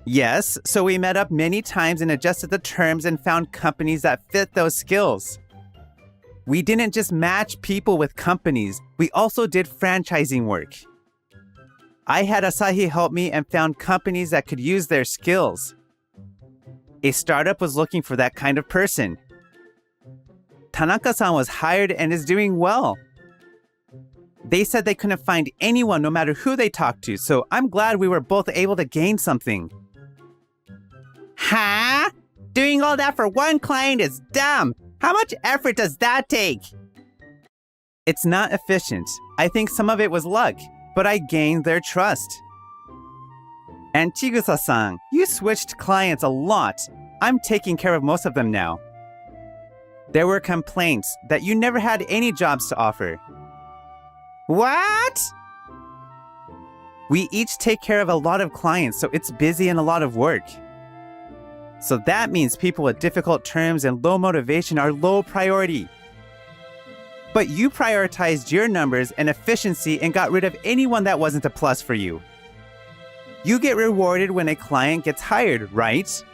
Yes, so we met up many times and adjusted the terms and found companies that fit those skills. We didn't just match people with companies, we also did franchising work. I had Asahi help me and found companies that could use their skills. A startup was looking for that kind of person. Tanaka-san was hired and is doing well. They said they couldn't find anyone no matter who they talked to, so I'm glad we were both able to gain something. Huh? Doing all that for one client is dumb. How much effort does that take? It's not efficient. I think some of it was luck, but I gained their trust. And Chigusa-san, you switched clients a lot. I'm taking care of most of them now. There were complaints that you never had any jobs to offer. What? We each take care of a lot of clients, so it's busy and a lot of work. So that means people with difficult terms and low motivation are low priority. But you prioritized your numbers and efficiency and got rid of anyone that wasn't a plus for you. You get rewarded when a client gets hired, right?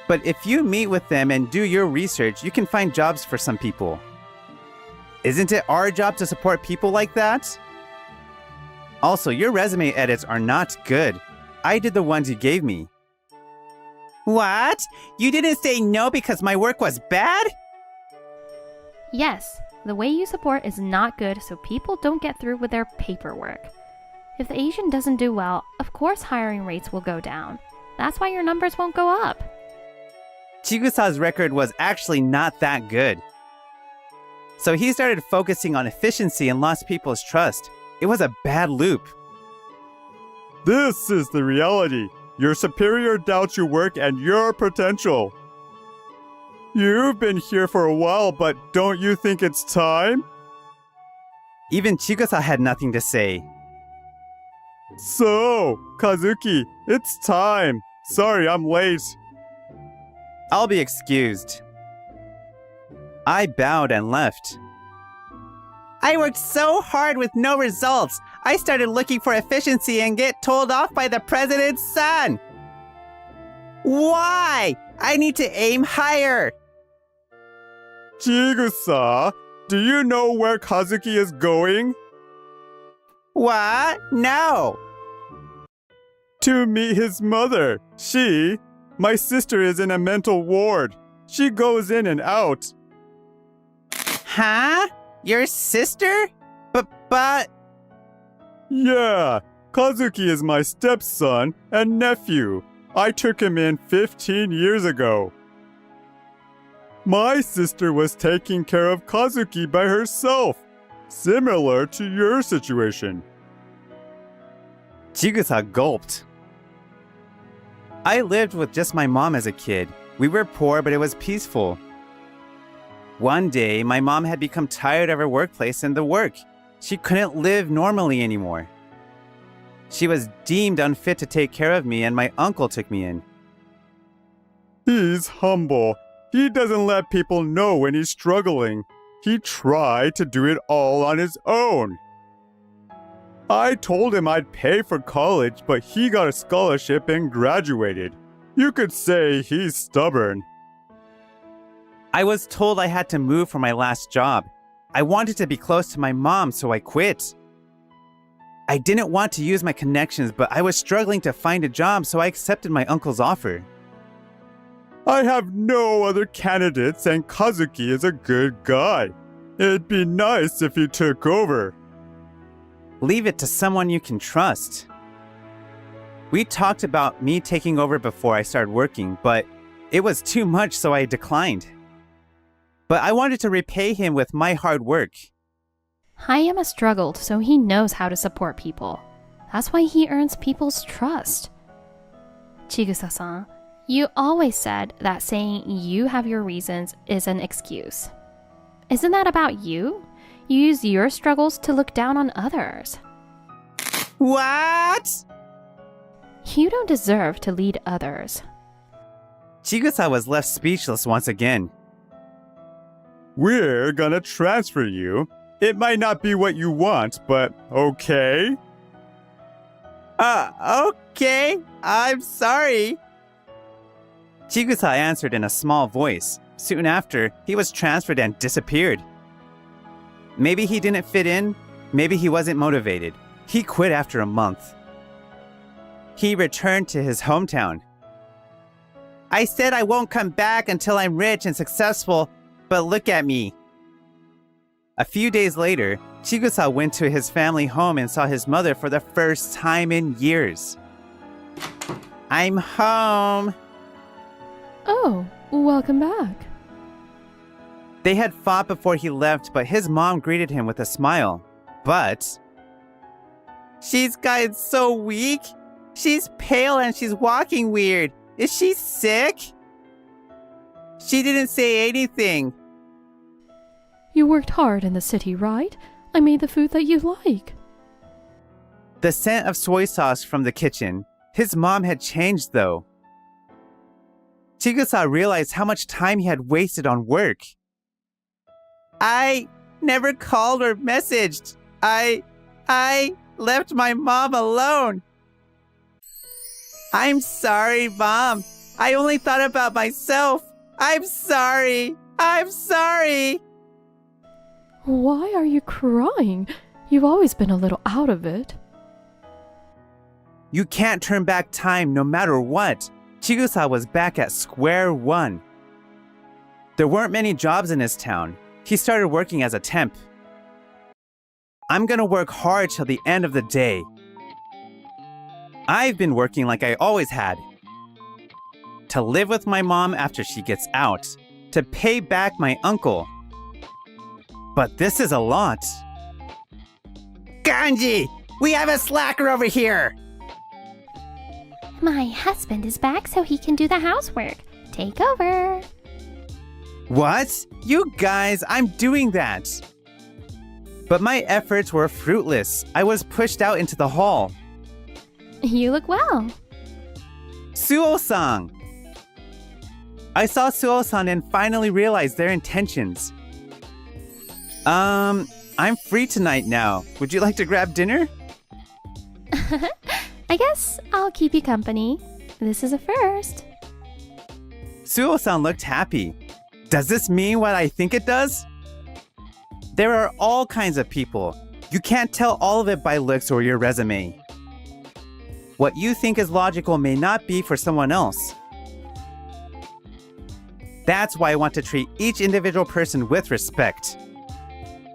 But if you meet with them and do your research, you can find jobs for some people. Isn't it our job to support people like that? Also, your resume edits are not good. I did the ones you gave me. What? You didn't say no because my work was bad? Yes, the way you support is not good, so people don't get through with their paperwork. If the Asian doesn't do well, of course hiring rates will go down. That's why your numbers won't go up. Chigusa's record was actually not that good. So he started focusing on efficiency and lost people's trust. It was a bad loop. This is the reality. Your superior doubts your work and your potential. You've been here for a while, but don't you think it's time? Even Chigusa had nothing to say. So, Kazuki, it's time. Sorry, I'm late. I'll be excused. I bowed and left. I worked so hard with no results. I started looking for efficiency and get told off by the president's son. Why? I need to aim higher. Chigusa, do you know where Kazuki is going? What? No. To meet his mother. My sister is in a mental ward. She goes in and out. Huh? Your sister? But... Yeah, Kazuki is my stepson and nephew. I took him in 15 years ago. My sister was taking care of Kazuki by herself, similar to your situation. Chigusa gulped. I lived with just my mom as a kid. We were poor, but it was peaceful. One day, my mom had become tired of her workplace and the work. She couldn't live normally anymore. She was deemed unfit to take care of me, and my uncle took me in. He's humble. He doesn't let people know when he's struggling. He tried to do it all on his own. I told him I'd pay for college, but he got a scholarship and graduated. You could say he's stubborn. I was told I had to move for my last job. I wanted to be close to my mom, so I quit. I didn't want to use my connections, but I was struggling to find a job, so I accepted my uncle's offer. I have no other candidates, and Kazuki is a good guy. It'd be nice if he took over. Leave it to someone you can trust. We talked about me taking over before I started working, but it was too much, so I declined. But I wanted to repay him with my hard work. Hayama struggled, so he knows how to support people. That's why he earns people's trust. Chigusa-san, you always said that saying you have your reasons is an excuse. Isn't that about you? You use your struggles to look down on others. What? You don't deserve to lead others. Chigusa was left speechless once again. We're gonna transfer you. It might not be what you want, but okay? Okay. I'm sorry. Chigusa answered in a small voice. Soon after, he was transferred and disappeared. Maybe he didn't fit in. Maybe he wasn't motivated. He quit after a month. He returned to his hometown. I said I won't come back until I'm rich and successful, but look at me. A few days later, Chigusa went to his family home and saw his mother for the first time in years. I'm home. Oh, welcome back. They had fought before he left, but his mom greeted him with a smile. But she's gotten so weak. She's pale and she's walking weird. Is she sick? She didn't say anything. You worked hard in the city, right? I made the food that you like. The scent of soy sauce from the kitchen. His mom had changed, though. Chigusa realized how much time he had wasted on work. I never called or messaged. I left my mom alone. I'm sorry, Mom. I only thought about myself. I'm sorry. I'm sorry. Why are you crying? You've always been a little out of it. You can't turn back time no matter what. Chigusa was back at square one. There weren't many jobs in his town. He started working as a temp. I'm gonna work hard till the end of the day. I've been working like I always had. To live with my mom after she gets out. To pay back my uncle. But this is a lot. Ganji! We have a slacker over here! My husband is back so he can do the housework. Take over. What? You guys, I'm doing that. But my efforts were fruitless. I was pushed out into the hall. You look well. Suo-san! I saw Suo-san and finally realized their intentions. I'm free tonight now. Would you like to grab dinner? I guess I'll keep you company. This is a first. Suo-san looked happy. Does this mean what I think it does? There are all kinds of people. You can't tell all of it by looks or your resume. What you think is logical may not be for someone else. That's why I want to treat each individual person with respect.